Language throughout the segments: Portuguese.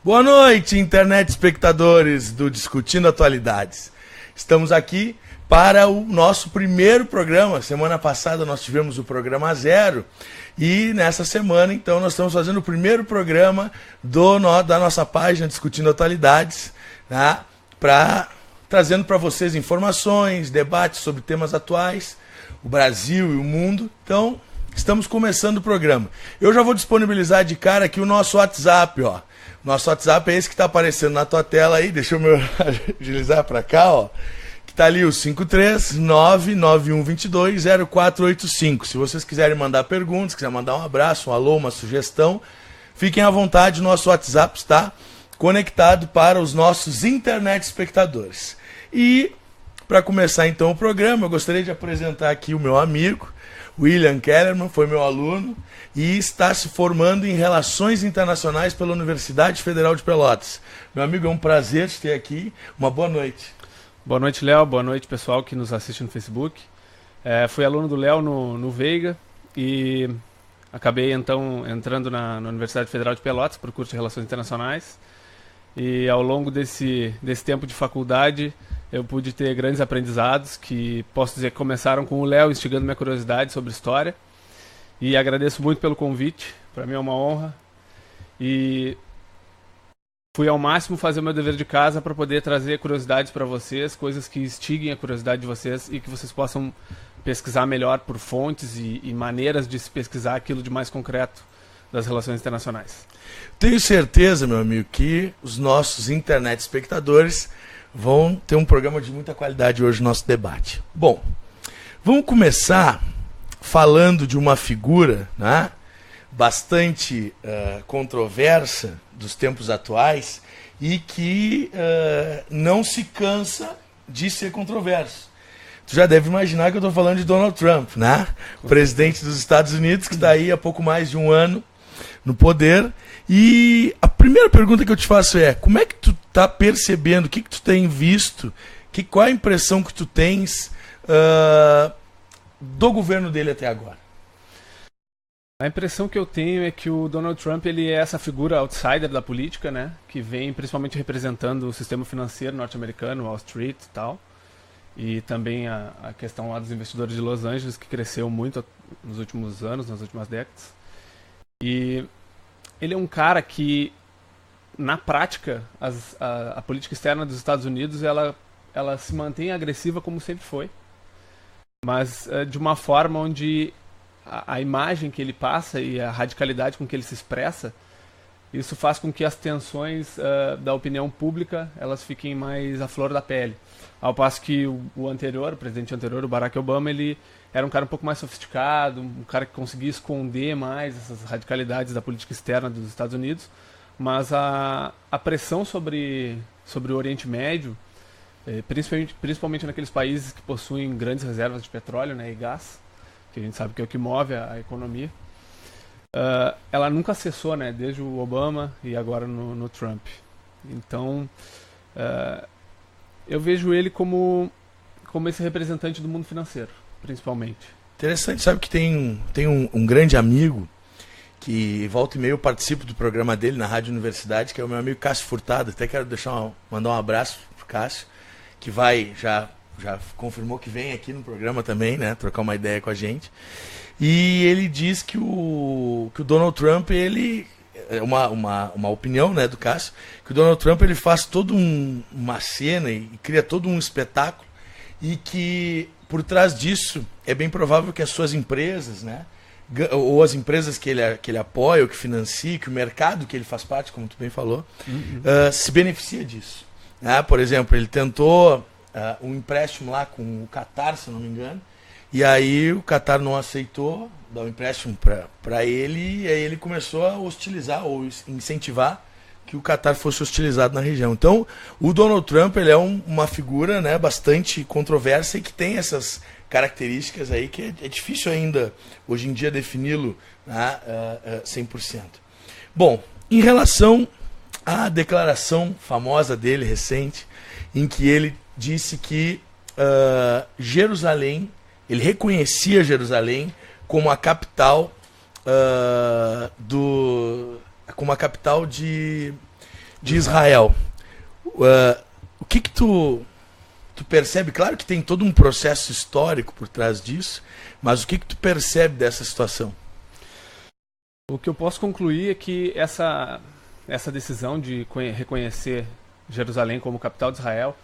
Boa noite, internet espectadores do Discutindo Atualidades. Estamos aqui para o nosso primeiro programa. Semana passada nós tivemos o programa 0 e nessa semana, então, nós estamos fazendo o primeiro programa da nossa página Discutindo Atualidades, né, trazendo para vocês informações, debates sobre temas atuais, o Brasil e o mundo. Então, estamos começando o programa. Eu já vou disponibilizar de cara aqui o nosso WhatsApp, ó. Nosso WhatsApp é esse que está aparecendo na tua tela aí. Deixa eu me agilizar para cá, ó. Que tá ali o 53991220485. Se vocês quiserem mandar perguntas, quiserem mandar um abraço, um alô, uma sugestão, fiquem à vontade. Nosso WhatsApp está conectado para os nossos internet espectadores. E para começar então o programa, eu gostaria de apresentar aqui o meu amigo William Kellerman, foi meu aluno e está se formando em Relações Internacionais pela Universidade Federal de Pelotas. Meu amigo, é um prazer te ter aqui. Uma boa noite. Boa noite, Léo. Boa noite, pessoal que nos assiste no Facebook. Fui aluno do Léo no Veiga e acabei, então, entrando na Universidade Federal de Pelotas para o curso de Relações Internacionais. E ao longo desse tempo de faculdade, eu pude ter grandes aprendizados que, posso dizer, que começaram com o Léo instigando minha curiosidade sobre história. E agradeço muito pelo convite, para mim é uma honra. E fui ao máximo fazer o meu dever de casa para poder trazer curiosidades para vocês, coisas que instiguem a curiosidade de vocês e que vocês possam pesquisar melhor por fontes e maneiras de se pesquisar aquilo de mais concreto das relações internacionais. Tenho certeza, meu amigo, que os nossos internet espectadores vão ter um programa de muita qualidade hoje no nosso debate. Bom, vamos começar falando de uma figura, né, bastante controversa dos tempos atuais e que não se cansa de ser controverso. Tu já deve imaginar que eu estou falando de Donald Trump, né? O presidente dos Estados Unidos, que está aí há pouco mais de um ano no poder. E a primeira pergunta que eu te faço é: como é que tu está percebendo, o que tu tem visto, qual a impressão que tu tens do governo dele até agora? A impressão que eu tenho é que o Donald Trump ele é essa figura outsider da política, né, que vem principalmente representando o sistema financeiro norte-americano, Wall Street e tal, e também a questão lá dos investidores de Los Angeles, que cresceu muito nos últimos anos, nas últimas décadas. E ele é um cara que, na prática, a política externa dos Estados Unidos ela se mantém agressiva como sempre foi, mas de uma forma onde a imagem que ele passa e a radicalidade com que ele se expressa, isso faz com que as tensões da opinião pública elas fiquem mais à flor da pele. Ao passo que o presidente anterior, o Barack Obama, ele era um cara um pouco mais sofisticado, um cara que conseguia esconder mais essas radicalidades da política externa dos Estados Unidos, mas a pressão sobre o Oriente Médio, principalmente naqueles países que possuem grandes reservas de petróleo, né, e gás, que a gente sabe que é o que move a economia, ela nunca cessou, né, desde o Obama e agora no Trump. Então, eu vejo ele como esse representante do mundo financeiro, principalmente. Interessante, sabe que tem um grande amigo que volta e meia eu participo do programa dele na Rádio Universidade, que é o meu amigo Cássio Furtado. Até quero mandar um abraço pro Cássio, que já confirmou que vem aqui no programa também, né, trocar uma ideia com a gente. E ele diz que o Donald Trump, ele é uma opinião, né, do Cássio, que o Donald Trump ele faz toda uma cena e cria todo um espetáculo, e que por trás disso é bem provável que as suas empresas, né, ou as empresas que ele apoia, ou que financia, que o mercado que ele faz parte, como tu bem falou, se beneficia disso. Por exemplo, ele tentou um empréstimo lá com o Qatar, se não me engano, e aí o Qatar não aceitou dar um empréstimo para ele, e aí ele começou a hostilizar ou incentivar que o Qatar fosse hostilizado na região. Então, o Donald Trump ele é uma figura, né, bastante controversa e que tem essas características aí que é difícil ainda, hoje em dia, defini-lo 100%. Bom, em relação à declaração famosa dele, recente, em que ele disse que Jerusalém, ele reconhecia Jerusalém como a capital como a capital de de Israel. O que tu percebe? Claro que tem todo um processo histórico por trás disso, mas o que tu percebe dessa situação? O que eu posso concluir é que essa decisão de reconhecer Jerusalém como capital de Israel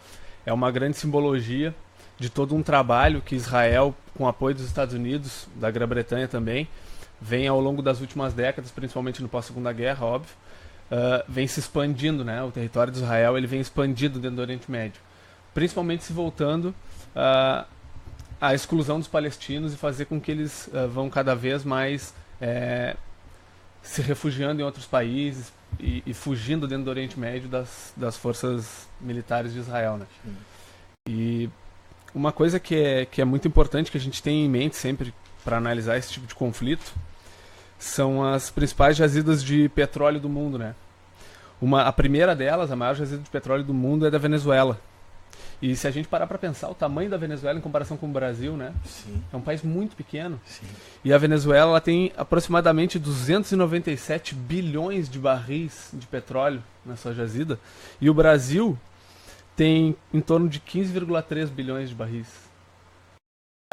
é uma grande simbologia de todo um trabalho que Israel, com apoio dos Estados Unidos, da Grã-Bretanha também, vem ao longo das últimas décadas, principalmente no pós-Segunda Guerra, óbvio, vem se expandindo, né? O território de Israel ele vem expandido dentro do Oriente Médio, principalmente se voltando à exclusão dos palestinos e fazer com que eles vão cada vez mais se refugiando em outros países e fugindo dentro do Oriente Médio das forças militares de Israel, né? E uma coisa que é muito importante que a gente tem em mente sempre para analisar esse tipo de conflito são as principais jazidas de petróleo do mundo, né? A primeira delas, a maior jazida de petróleo do mundo é da Venezuela. E se a gente parar para pensar o tamanho da Venezuela em comparação com o Brasil, né? Sim. É um país muito pequeno. Sim. E a Venezuela ela tem aproximadamente 297 bilhões de barris de petróleo na sua jazida. E o Brasil tem em torno de 15,3 bilhões de barris.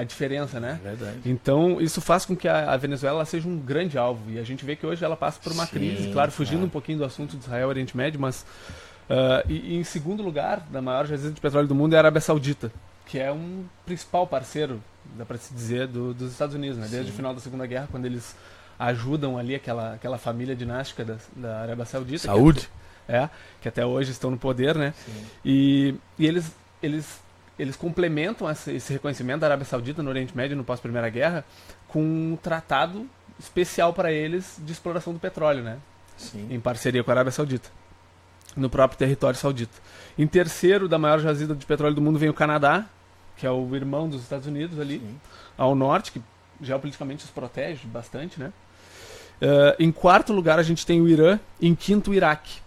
A diferença, né? É verdade. Então, isso faz com que a Venezuela seja um grande alvo. E a gente vê que hoje ela passa por uma crise, claro, fugindo um pouquinho do assunto de Israel e Oriente Médio, mas... e em segundo lugar, da maior jazida de petróleo do mundo é a Arábia Saudita, que é um principal parceiro, dá para se dizer, dos Estados Unidos, né? Desde o final da Segunda Guerra, quando eles ajudam ali aquela família dinástica da Arábia Saudita. Saúde. Que até hoje estão no poder, né? E eles complementam esse reconhecimento da Arábia Saudita no Oriente Médio no pós-Primeira Guerra com um tratado especial para eles de exploração do petróleo, né? Sim. Em parceria com a Arábia Saudita, no próprio território saudita. Em terceiro, da maior jazida de petróleo do mundo, vem o Canadá, que é o irmão dos Estados Unidos ali, ao norte, que geopoliticamente os protege bastante, né? Em quarto lugar, a gente tem o Irã, em quinto, o Iraque.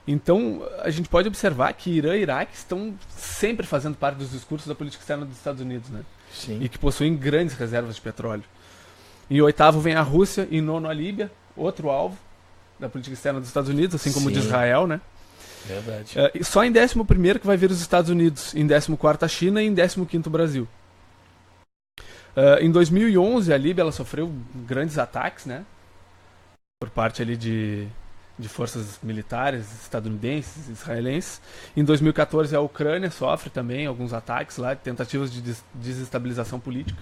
Então, a gente pode observar que Irã e Iraque estão sempre fazendo parte dos discursos da política externa dos Estados Unidos, né? Sim. E que possuem grandes reservas de petróleo. Em oitavo vem a Rússia, em nono a Líbia, outro alvo da política externa dos Estados Unidos, assim como de Israel, né? Verdade. E só em 11º que vai vir os Estados Unidos, em 14º a China e em 15º o Brasil. Em 2011 a Líbia ela sofreu grandes ataques, né? Por parte ali de forças militares estadunidenses, israelenses. Em 2014 a Ucrânia sofre também alguns ataques lá, tentativas de desestabilização política.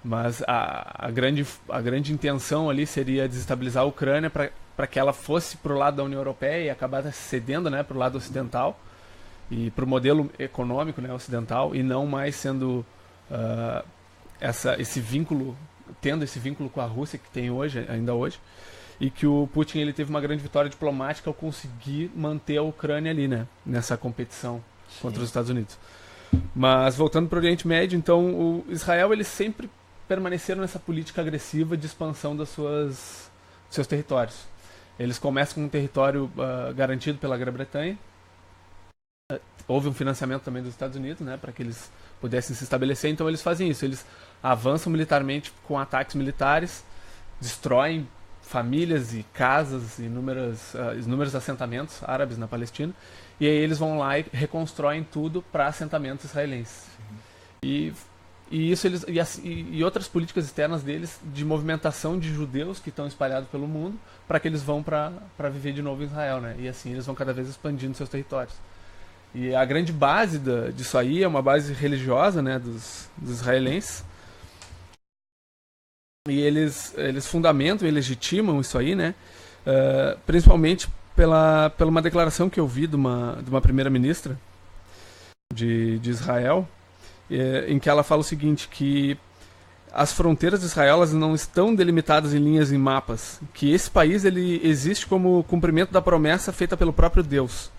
Mas a grande intenção ali seria desestabilizar a Ucrânia para que ela fosse para o lado da União Europeia e acabasse cedendo, né, para o lado ocidental e para o modelo econômico, né, ocidental, e não mais sendo esse vínculo, tendo esse vínculo com a Rússia que tem hoje, ainda hoje, e que o Putin ele teve uma grande vitória diplomática ao conseguir manter a Ucrânia ali, né, nessa competição contra os Estados Unidos. Mas voltando para o Oriente Médio, então o Israel ele sempre permaneceram nessa política agressiva de expansão dos seus territórios. Eles começam com um território garantido pela Grã-Bretanha. Houve um financiamento também dos Estados Unidos, né, para que eles pudessem se estabelecer. Então eles fazem isso, eles avançam militarmente com ataques militares, destroem famílias e casas e inúmeros assentamentos árabes na Palestina, e aí eles vão lá e reconstroem tudo para assentamentos israelenses. E isso e outras políticas externas deles de movimentação de judeus que estão espalhados pelo mundo para que eles vão para viver de novo em Israel, né? E assim eles vão cada vez expandindo seus territórios. E a grande base disso aí é uma base religiosa, né, dos israelenses. E eles fundamentam e legitimam isso aí, né? Principalmente pela uma declaração que eu vi de uma primeira-ministra de Israel, em que ela fala o seguinte, que as fronteiras de Israel elas não estão delimitadas em linhas em mapas, que esse país ele existe como cumprimento da promessa feita pelo próprio Deus,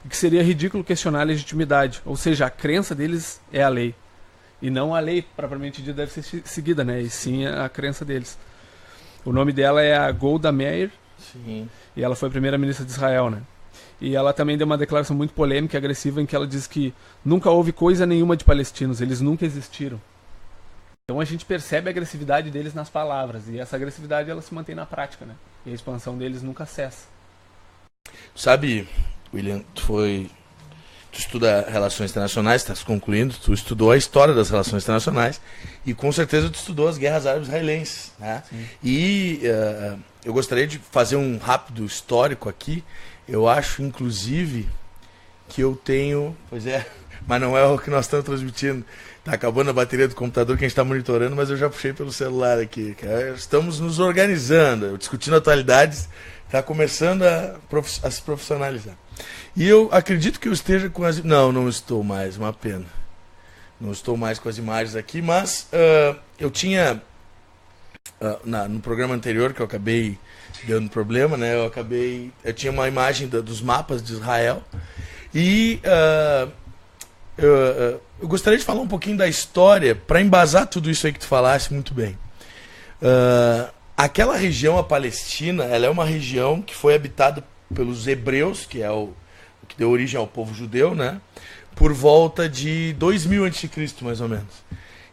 e que seria ridículo questionar a legitimidade, ou seja, a crença deles é a lei, e não a lei propriamente dita deve ser seguida, né? E sim a crença deles. O nome dela é a Golda Meir, Sim. E ela foi primeira-ministra de Israel, né? E ela também deu uma declaração muito polêmica e agressiva em que ela diz que nunca houve coisa nenhuma de palestinos, eles nunca existiram. Então a gente percebe a agressividade deles nas palavras, e essa agressividade ela se mantém na prática, né? E a expansão deles nunca cessa. Sabe, William, tu estuda relações internacionais, estás concluindo, tu estudou a história das relações internacionais e com certeza tu estudou as guerras árabe-israelenses, né? E eu gostaria de fazer um rápido histórico aqui. Eu acho, inclusive, que eu tenho... Pois é, mas não é o que nós estamos transmitindo. Está acabando a bateria do computador que a gente está monitorando, mas eu já puxei pelo celular aqui. Estamos nos organizando, discutindo atualidades, está começando a se profissionalizar. E eu acredito que eu esteja com as... Não estou mais, uma pena. Não estou mais com as imagens aqui, mas eu tinha... no programa anterior, que eu acabei dando problema, né? Eu tinha uma imagem dos mapas de Israel. E eu gostaria de falar um pouquinho da história, para embasar tudo isso aí que tu falasse muito bem. Aquela região, a Palestina, ela é uma região que foi habitada pelos hebreus, que é o que deu origem ao povo judeu, né? Por volta de 2000 a.C., mais ou menos.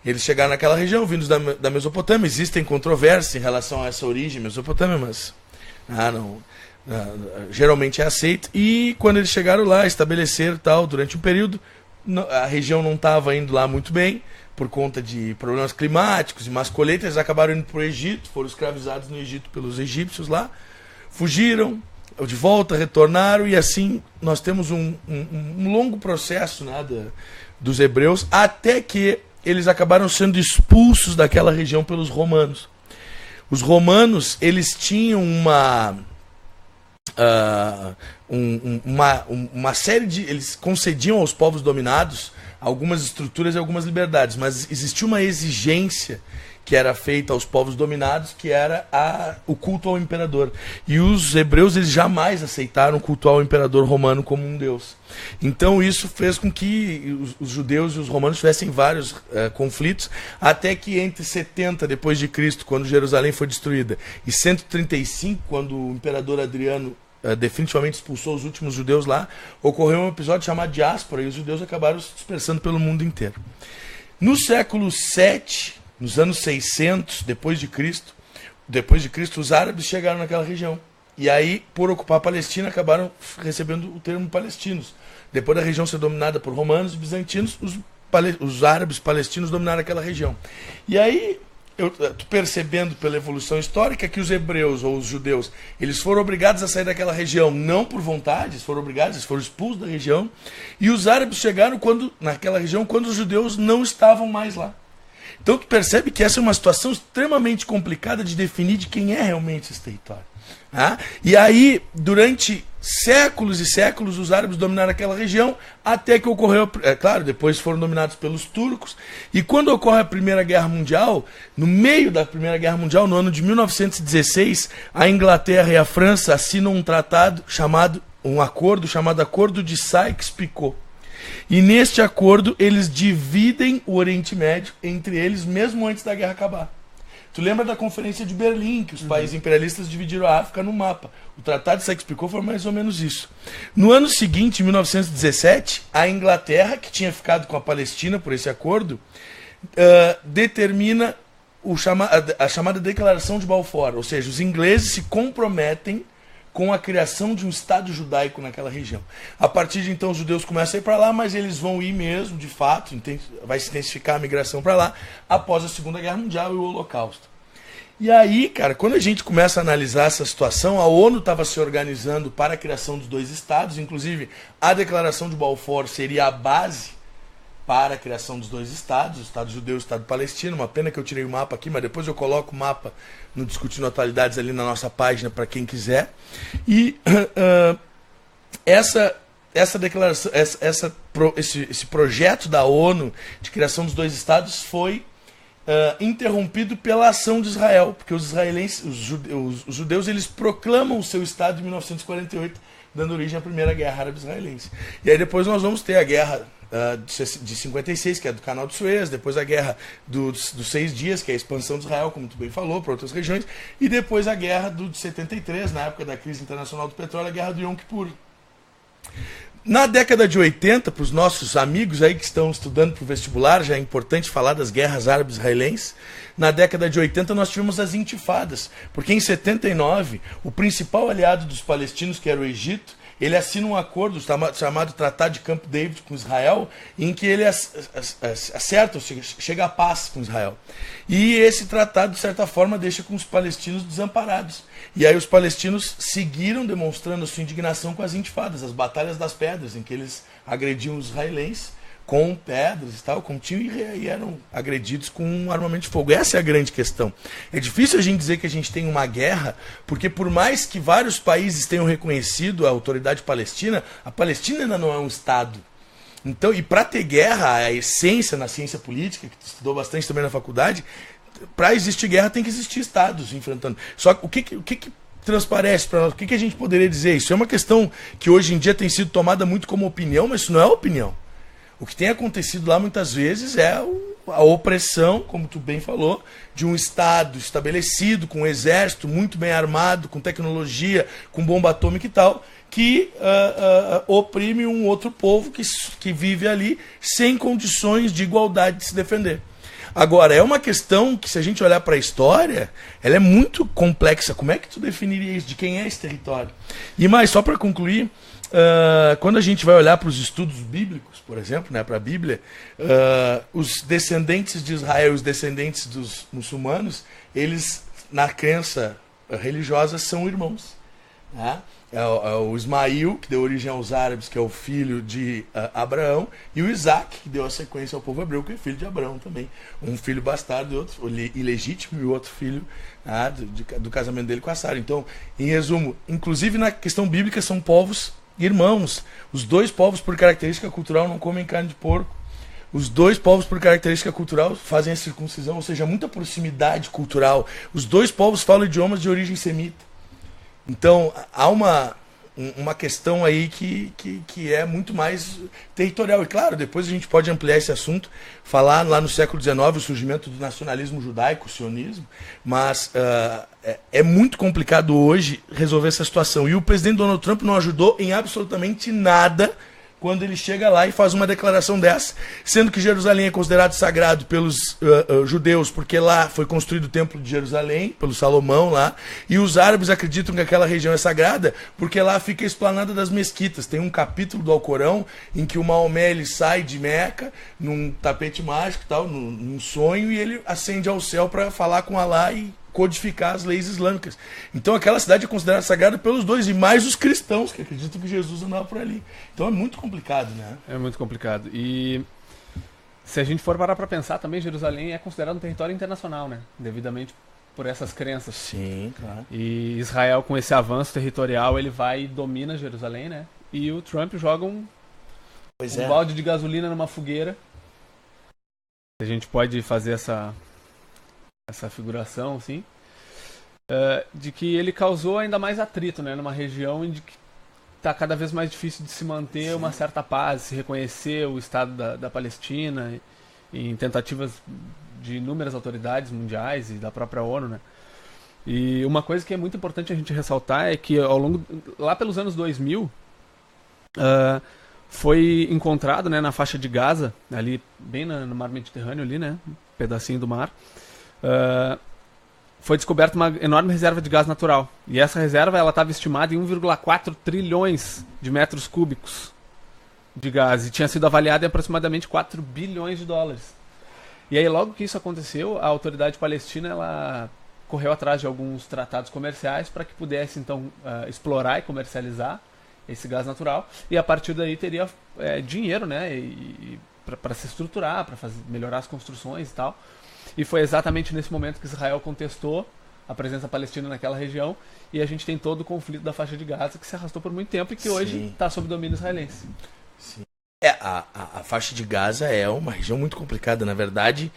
Eles chegaram naquela região, vindos da Mesopotâmia. Existem controvérsias em relação a essa origem Mesopotâmia, mas geralmente é aceito. E quando eles chegaram lá, estabeleceram tal, durante um período, a região não estava indo lá muito bem, por conta de problemas climáticos e más colheitas. Eles acabaram indo para o Egito, foram escravizados no Egito pelos egípcios lá, fugiram, de volta, retornaram, e assim nós temos um longo processo, né, dos hebreus, até que eles acabaram sendo expulsos daquela região pelos romanos. Os romanos, eles tinham uma série de... Eles concediam aos povos dominados algumas estruturas e algumas liberdades, mas existia uma exigência que era feita aos povos dominados, que era o culto ao imperador. E os hebreus, eles jamais aceitaram cultuar o imperador romano como um deus. Então isso fez com que os judeus e os romanos tivessem vários conflitos, até que entre 70 depois de Cristo, quando Jerusalém foi destruída, e 135, quando o imperador Adriano definitivamente expulsou os últimos judeus lá, ocorreu um episódio chamado diáspora, e os judeus acabaram se dispersando pelo mundo inteiro. No século VII, nos anos 600, depois de Cristo, os árabes chegaram naquela região. E aí, por ocupar a Palestina, acabaram recebendo o termo palestinos. Depois da região ser dominada por romanos e bizantinos, os árabes palestinos dominaram aquela região. E aí, eu estou percebendo pela evolução histórica que os hebreus ou os judeus, eles foram obrigados a sair daquela região, não por vontade, eles foram expulsos da região. E os árabes chegaram naquela região quando os judeus não estavam mais lá. Então tu percebe que essa é uma situação extremamente complicada de definir de quem é realmente esse território. E aí, durante séculos e séculos, os árabes dominaram aquela região, até que ocorreu, claro, depois foram dominados pelos turcos, e quando ocorre a Primeira Guerra Mundial, no meio da Primeira Guerra Mundial, no ano de 1916, a Inglaterra e a França assinam um acordo chamado Acordo de Sykes-Picot. E neste acordo, eles dividem o Oriente Médio entre eles, mesmo antes da guerra acabar. Tu lembra da Conferência de Berlim, que os países imperialistas dividiram a África no mapa. O Tratado de Sykes-Picot foi mais ou menos isso. No ano seguinte, em 1917, a Inglaterra, que tinha ficado com a Palestina por esse acordo, determina a chamada Declaração de Balfour. Ou seja, os ingleses se comprometem com a criação de um Estado judaico naquela região. A partir de então, os judeus começam a ir para lá, mas eles vão ir mesmo, de fato, vai se intensificar a migração para lá, após a Segunda Guerra Mundial e o Holocausto. E aí, cara, quando a gente começa a analisar essa situação, a ONU estava se organizando para a criação dos dois Estados, inclusive a Declaração de Balfour seria a base para a criação dos dois Estados, o Estado judeu e o Estado palestino. Uma pena que eu tirei o mapa aqui, mas depois eu coloco o mapa no Discutindo Atualidades ali na nossa página para quem quiser. E essa declaração, esse projeto da ONU de criação dos dois Estados foi interrompido pela ação de Israel, porque os israelenses, os judeus, eles proclamam o seu Estado em 1948, dando origem à Primeira Guerra Árabe-Israelense. E aí depois nós vamos ter a guerra de 56, que é do Canal de Suez, depois a guerra dos 6 dias, que é a expansão de Israel, como tu bem falou, para outras regiões, e depois a guerra de 73, na época da crise internacional do petróleo, a guerra do Yom Kippur. Na década de 80, para os nossos amigos aí que estão estudando para o vestibular, já é importante falar das guerras árabe-israelenses. Na década de 80 nós tivemos as intifadas, porque em 79 o principal aliado dos palestinos, que era o Egito, ele assina um acordo chamado Tratado de Camp David com Israel, em que ele acerta, chega à paz com Israel. E esse tratado, de certa forma, deixa com os palestinos desamparados. E aí os palestinos seguiram demonstrando a sua indignação com as intifadas, as batalhas das pedras, em que eles agrediam os israelenses com pedras e tal, como tinham, e eram agredidos com um armamento de fogo. Essa é a grande questão. É difícil a gente dizer que a gente tem uma guerra, porque por mais que vários países tenham reconhecido a autoridade palestina, a Palestina ainda não é um Estado. Então, e para ter guerra, a essência na ciência política, que tu estudou bastante também na faculdade, para existir guerra tem que existir Estados enfrentando. Só que o que transparece para nós? O que a gente poderia dizer? Isso é uma questão que hoje em dia tem sido tomada muito como opinião, mas isso não é opinião. O que tem acontecido lá muitas vezes é a opressão, como tu bem falou, de um Estado estabelecido, com um exército muito bem armado, com tecnologia, com bomba atômica e tal, que oprime um outro povo que vive ali sem condições de igualdade de se defender. Agora, é uma questão que, se a gente olhar para a história, ela é muito complexa. Como é que tu definiria isso? De quem é esse território? E mais, só para concluir, quando a gente vai olhar para os estudos bíblicos, por exemplo, né, para a Bíblia, os descendentes de Israel, os descendentes dos muçulmanos, eles, na crença religiosa, são irmãos. Né? É o Ismael, que deu origem aos árabes, que é o filho de Abraão, e o Isaac, que deu a sequência ao povo hebreu, que é filho de Abraão também. Um filho bastardo e outro ilegítimo, e o outro filho do casamento dele com a Sara. Então, em resumo, inclusive na questão bíblica, são povos irmãos. Os dois povos, por característica cultural, não comem carne de porco. Os dois povos, por característica cultural, fazem a circuncisão, ou seja, muita proximidade cultural. Os dois povos falam idiomas de origem semita. Então, há uma questão aí que é muito mais territorial. E claro, depois a gente pode ampliar esse assunto, falar lá no século XIX, o surgimento do nacionalismo judaico, o sionismo, mas é muito complicado hoje resolver essa situação. E o presidente Donald Trump não ajudou em absolutamente nada quando ele chega lá e faz uma declaração dessa, sendo que Jerusalém é considerado sagrado pelos judeus, porque lá foi construído o Templo de Jerusalém, pelo Salomão lá, e os árabes acreditam que aquela região é sagrada, porque lá fica a esplanada das mesquitas. Tem um capítulo do Alcorão em que o Maomé ele sai de Meca, num tapete mágico, tal, num sonho, e ele ascende ao céu para falar com Alá e codificar as leis islâmicas. Então aquela cidade é considerada sagrada pelos dois, e mais os cristãos que acreditam que Jesus andava por ali. Então é muito complicado, né? É muito complicado. E se a gente for parar para pensar, também Jerusalém é considerado um território internacional, né? Devidamente por essas crenças. Sim, claro. E Israel, com esse avanço territorial, ele vai e domina Jerusalém, né? E o Trump joga um balde de gasolina numa fogueira. A gente pode fazer essa figuração, assim, de que ele causou ainda mais atrito, né, numa região em que está cada vez mais difícil de se manter uma certa paz, se reconhecer o Estado da Palestina, em tentativas de inúmeras autoridades mundiais e da própria ONU, né. E uma coisa que é muito importante a gente ressaltar é que lá pelos anos 2000, foi encontrado, né, na faixa de Gaza, ali bem no mar Mediterrâneo, ali, né, um pedacinho do mar, foi descoberta uma enorme reserva de gás natural. E essa reserva estava estimada em 1,4 trilhões de metros cúbicos de gás. E tinha sido avaliada em aproximadamente 4 bilhões de dólares. E aí, logo que isso aconteceu, a autoridade palestina ela correu atrás de alguns tratados comerciais para que pudesse, então, explorar e comercializar esse gás natural. E a partir daí teria dinheiro, né, para se estruturar, para melhorar as construções e tal. E foi exatamente nesse momento que Israel contestou a presença palestina naquela região, e a gente tem todo o conflito da faixa de Gaza que se arrastou por muito tempo e que hoje está sob domínio israelense. Sim. A faixa de Gaza é uma região muito complicada. Na verdade,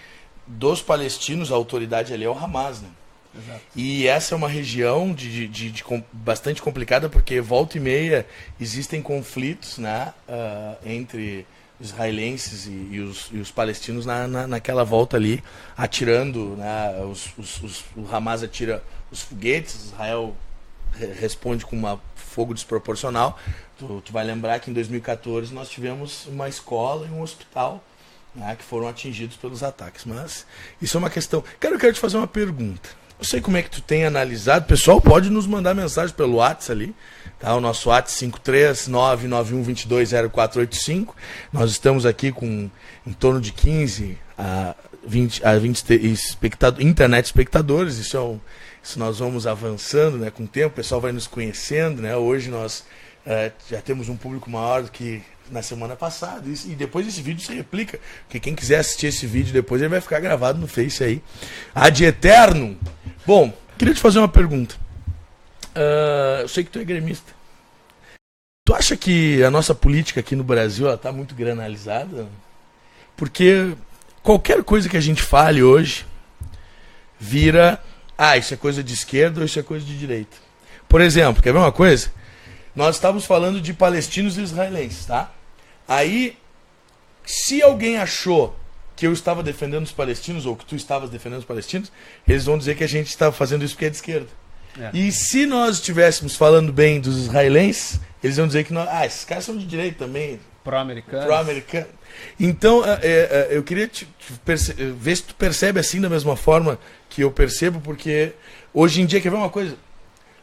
dos palestinos, a autoridade ali é o Hamas, né? Exato. E essa é uma região bastante complicada, porque volta e meia existem conflitos, né, entre israelenses e os palestinos naquela volta ali, atirando, né, o Hamas atira os foguetes, Israel responde com um fogo desproporcional. Tu vai lembrar que em 2014 nós tivemos uma escola e um hospital, né, que foram atingidos pelos ataques. Mas isso é uma questão... Eu quero te fazer uma pergunta. não sei como é que tu tem analisado. O pessoal pode nos mandar mensagem pelo WhatsApp ali. Tá? O nosso WhatsApp 53991220485. Nós estamos aqui com em torno de 15 a 20 internet espectadores. Isso nós vamos avançando, né, com o tempo. O pessoal vai nos conhecendo. Né? Hoje nós já temos um público maior do que na semana passada. E depois esse vídeo se replica. Porque quem quiser assistir esse vídeo depois, ele vai ficar gravado no Face aí. Ad eternum. Bom, queria te fazer uma pergunta. Eu sei que tu é gremista. Tu acha que a nossa política aqui no Brasil está muito granalizada? Porque qualquer coisa que a gente fale hoje vira... isso é coisa de esquerda ou isso é coisa de direita. Por exemplo, quer ver uma coisa? Nós estávamos falando de palestinos e israelenses, tá? Aí, se alguém achou que eu estava defendendo os palestinos ou que tu estavas defendendo os palestinos, eles vão dizer que a gente estava fazendo isso porque é de esquerda. E se nós estivéssemos falando bem dos israelenses, eles vão dizer que esses caras são de direita também. Pró-americano. Então, eu queria ver se tu percebe assim da mesma forma que eu percebo, porque hoje em dia, quer ver uma coisa?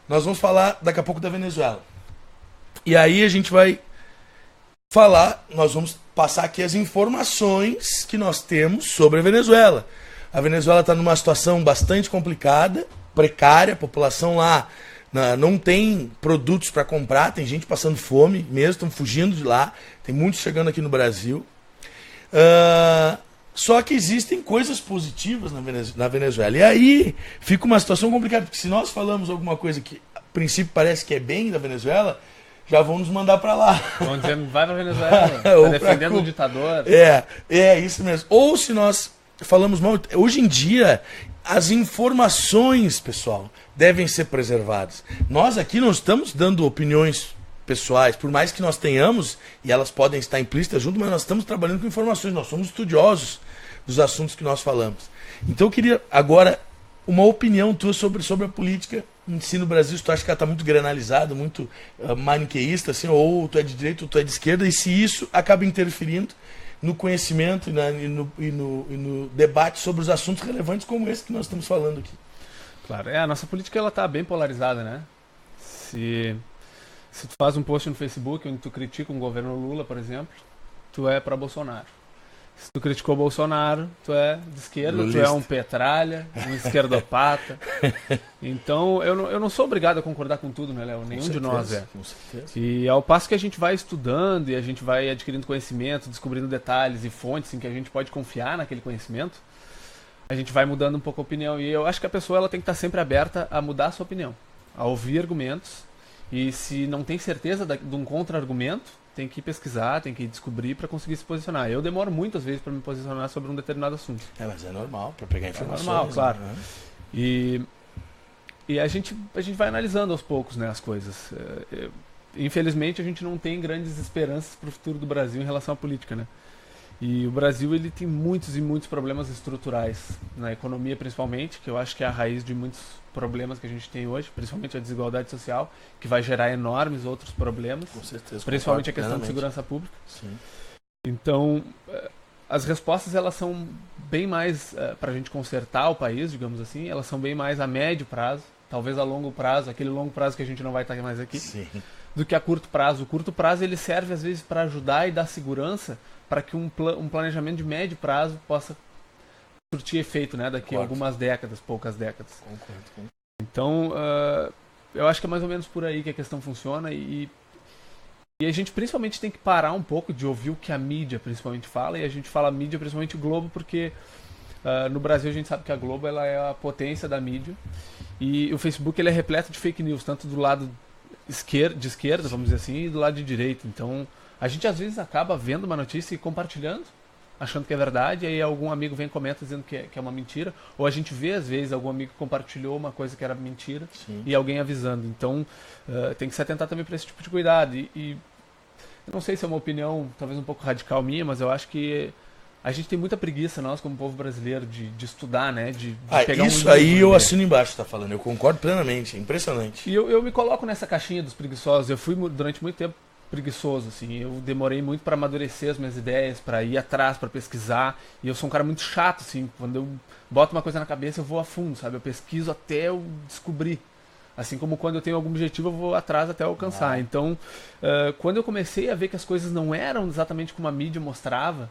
Nós vamos falar daqui a pouco da Venezuela. E aí a gente vai nós vamos passar aqui as informações que nós temos sobre a Venezuela. A Venezuela está numa situação bastante complicada, precária, a população lá não tem produtos para comprar, tem gente passando fome mesmo, estão fugindo de lá, tem muitos chegando aqui no Brasil. Só que existem coisas positivas na Venezuela. E aí fica uma situação complicada, porque se nós falamos alguma coisa que a princípio parece que é bem da Venezuela, já vão nos mandar para lá. Vão dizer, vai para Venezuela, tá defendendo o ditador. É isso mesmo. Ou se nós falamos mal, hoje em dia as informações, pessoal, devem ser preservadas. Nós aqui não estamos dando opiniões pessoais, por mais que nós tenhamos, e elas podem estar implícitas junto, mas nós estamos trabalhando com informações, nós somos estudiosos dos assuntos que nós falamos. Então eu queria agora uma opinião tua sobre a política em si no Brasil. Se tu acha que ela está muito granalizada, muito maniqueísta, assim, ou tu é de direita ou tu é de esquerda, e se isso acaba interferindo no conhecimento e no debate sobre os assuntos relevantes como esse que nós estamos falando aqui. Claro, a nossa política ela está bem polarizada, né? Se tu faz um post no Facebook onde tu critica um governo Lula, por exemplo, tu é para Bolsonaro. Se tu criticou o Bolsonaro, tu é de esquerda, Lulista. Tu é um petralha, um esquerdopata. Então, eu não sou obrigado a concordar com tudo, né, Léo? Nenhum de nós é. Com certeza. E ao passo que a gente vai estudando e a gente vai adquirindo conhecimento, descobrindo detalhes e fontes em que a gente pode confiar naquele conhecimento, a gente vai mudando um pouco a opinião. E eu acho que a pessoa ela tem que estar sempre aberta a mudar a sua opinião, a ouvir argumentos. E se não tem certeza de um contra-argumento, tem que pesquisar, tem que descobrir para conseguir se posicionar. Eu demoro muitas vezes para me posicionar sobre um determinado assunto. Mas é normal, para pegar informações. É normal, claro. Né? E a gente vai analisando aos poucos, né, as coisas. Infelizmente, a gente não tem grandes esperanças para o futuro do Brasil em relação à política, né? E o Brasil ele tem muitos e muitos problemas estruturais, na economia principalmente, que eu acho que é a raiz de muitos problemas que a gente tem hoje, principalmente a desigualdade social, que vai gerar enormes outros problemas. Com certeza. Principalmente a questão de segurança pública. Sim. Então, as respostas elas são bem mais para a gente consertar o país, digamos assim, elas são bem mais a médio prazo, talvez a longo prazo, aquele longo prazo que a gente não vai estar mais aqui, sim, do que a curto prazo. O curto prazo ele serve às vezes para ajudar e dar segurança para que um planejamento de médio prazo possa surtir efeito, né, daqui a algumas décadas, poucas décadas. Concordo. Então, eu acho que é mais ou menos por aí que a questão funciona e a gente principalmente tem que parar um pouco de ouvir o que a mídia principalmente fala, e a gente fala mídia principalmente o Globo porque no Brasil a gente sabe que a Globo ela é a potência da mídia e o Facebook ele é repleto de fake news, tanto do lado de esquerda, vamos dizer assim, e do lado de direita. Então, a gente às vezes acaba vendo uma notícia e compartilhando, achando que é verdade, e aí algum amigo vem e comenta dizendo que é uma mentira, ou a gente vê às vezes algum amigo compartilhou uma coisa que era mentira, sim, e alguém avisando. Então tem que se atentar também para esse tipo de cuidado. E eu não sei se é uma opinião talvez um pouco radical minha, mas eu acho que a gente tem muita preguiça, nós como povo brasileiro, de estudar, né? De pegar isso aí eu assino embaixo, tá falando, eu concordo plenamente, é impressionante. E eu me coloco nessa caixinha dos preguiçosos. Eu fui durante muito tempo preguiçoso, assim. Eu demorei muito para amadurecer as minhas ideias, para ir atrás, para pesquisar. E eu sou um cara muito chato, assim. Quando eu boto uma coisa na cabeça, eu vou a fundo, sabe? Eu pesquiso até eu descobrir. Assim como quando eu tenho algum objetivo, eu vou atrás até alcançar. Então, quando eu comecei a ver que as coisas não eram exatamente como a mídia mostrava,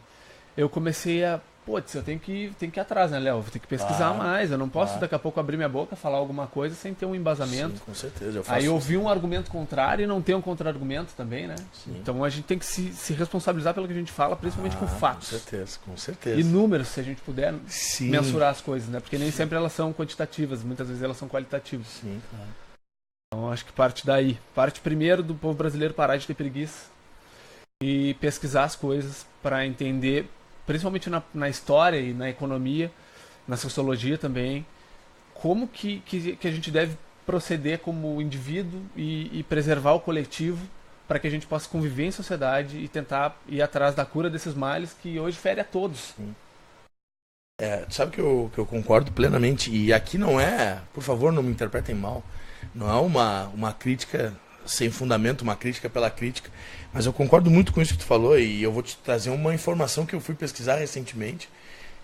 eu comecei a... Putz, eu tenho que ir atrás, né, Léo? Vou ter que pesquisar mais. Eu não posso daqui a pouco abrir minha boca, falar alguma coisa sem ter um embasamento. Sim, com certeza. Aí eu ouvi um argumento contrário e não ter um contra-argumento também, né? Sim. Então a gente tem que se responsabilizar pelo que a gente fala, principalmente com fatos. Com certeza. E números, se a gente puder Sim. mensurar as coisas, né? Porque nem sempre elas são quantitativas, muitas vezes elas são qualitativas. Sim, claro. Então acho que parte daí. Parte primeiro do povo brasileiro parar de ter preguiça e pesquisar as coisas para entender, principalmente na história e na economia, na sociologia também, como que a gente deve proceder como indivíduo e preservar o coletivo para que a gente possa conviver em sociedade e tentar ir atrás da cura desses males que hoje fere a todos. Sim. Sabe que eu concordo plenamente, e aqui não é, por favor, não me interpretem mal, não é uma crítica sem fundamento, uma crítica pela crítica, mas eu concordo muito com isso que tu falou, e eu vou te trazer uma informação que eu fui pesquisar recentemente,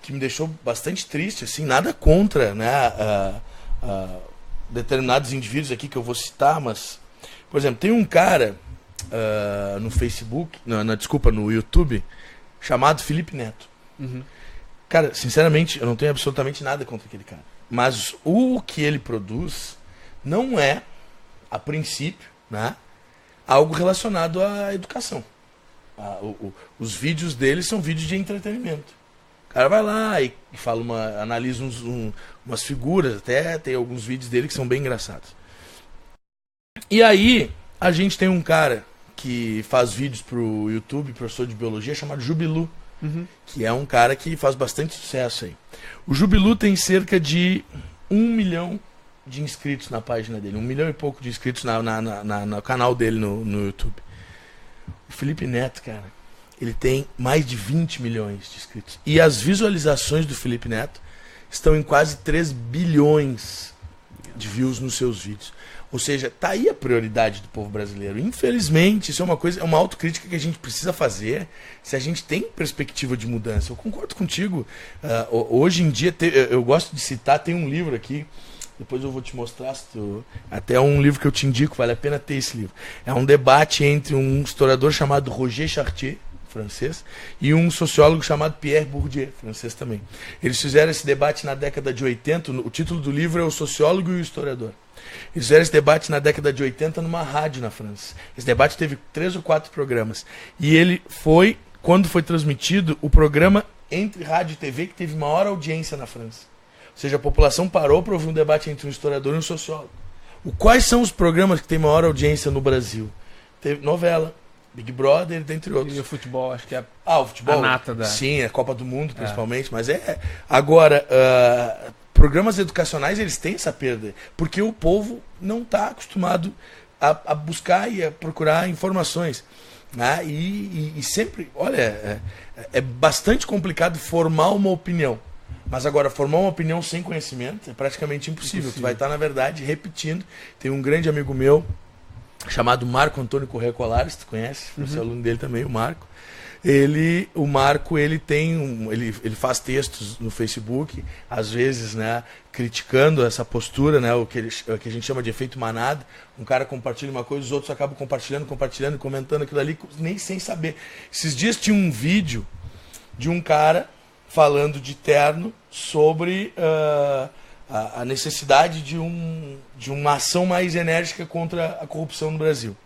que me deixou bastante triste, assim, nada contra, né, determinados indivíduos aqui que eu vou citar, mas, por exemplo, tem um cara no Facebook, no YouTube, chamado Felipe Neto. Uhum. Cara, sinceramente, eu não tenho absolutamente nada contra aquele cara, mas o que ele produz não é, a princípio, né, algo relacionado à educação. Os vídeos dele são vídeos de entretenimento. O cara vai lá e fala analisa umas figuras, até tem alguns vídeos dele que são bem engraçados. E aí, a gente tem um cara que faz vídeos pro YouTube, professor de biologia, chamado Jubilu, que é um cara que faz bastante sucesso aí. O Jubilu tem cerca de 1 milhão de inscritos na página dele, 1 milhão e pouco de inscritos no canal dele no YouTube. O Felipe Neto, cara, ele tem mais de 20 milhões de inscritos. E as visualizações do Felipe Neto estão em quase 3 bilhões de views nos seus vídeos. Ou seja, tá aí a prioridade do povo brasileiro. Infelizmente, isso é uma autocrítica que a gente precisa fazer se a gente tem perspectiva de mudança. Eu concordo contigo. Hoje em dia, eu gosto de citar, tem um livro aqui, depois eu vou te mostrar, até um livro que eu te indico, vale a pena ter esse livro. É um debate entre um historiador chamado Roger Chartier, francês, e um sociólogo chamado Pierre Bourdieu, francês também. Eles fizeram esse debate na década de 80, o título do livro é O Sociólogo e o Historiador. Eles fizeram esse debate na década de 80 numa rádio na França. Esse debate teve 3 ou 4 programas. E ele foi, quando foi transmitido, o programa entre rádio e TV que teve maior audiência na França. Ou seja, a população parou para ouvir um debate entre um historiador e um sociólogo. Quais são os programas que têm maior audiência no Brasil? Teve novela, Big Brother, dentre outros. E o futebol, acho que é o futebol, a nata da... Sim, a Copa do Mundo, principalmente. Mas agora, programas educacionais, eles têm essa perda. Porque o povo não está acostumado a buscar e a procurar informações. Né? E sempre, olha, é bastante complicado formar uma opinião. Mas agora, formar uma opinião sem conhecimento é praticamente impossível. Tu vai estar, na verdade, repetindo. Tem um grande amigo meu, chamado Marco Antônio Corrêa Colares, tu conhece? Você é aluno dele também, o Marco. O Marco, ele faz textos no Facebook, às vezes, né, criticando essa postura, né, o que a gente chama de efeito manada. Um cara compartilha uma coisa, os outros acabam compartilhando, comentando aquilo ali, nem sem saber. Esses dias tinha um vídeo de um cara falando de terno sobre a necessidade de uma ação mais enérgica contra a corrupção no Brasil.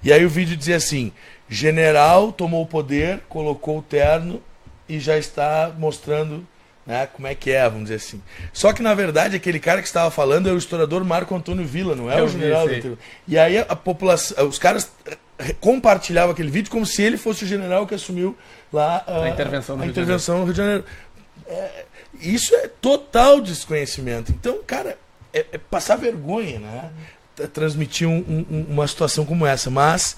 E aí o vídeo dizia assim: general tomou o poder, colocou o terno e já está mostrando, né, como é que é, vamos dizer assim. Só que, na verdade, aquele cara que estava falando é o historiador Marco Antônio Villa, não é o general. E aí a população, os caras compartilhavam aquele vídeo como se ele fosse o general que assumiu lá a intervenção no Rio de Janeiro. Isso é total desconhecimento. Então, cara, é passar vergonha, né? Transmitir uma situação como essa. Mas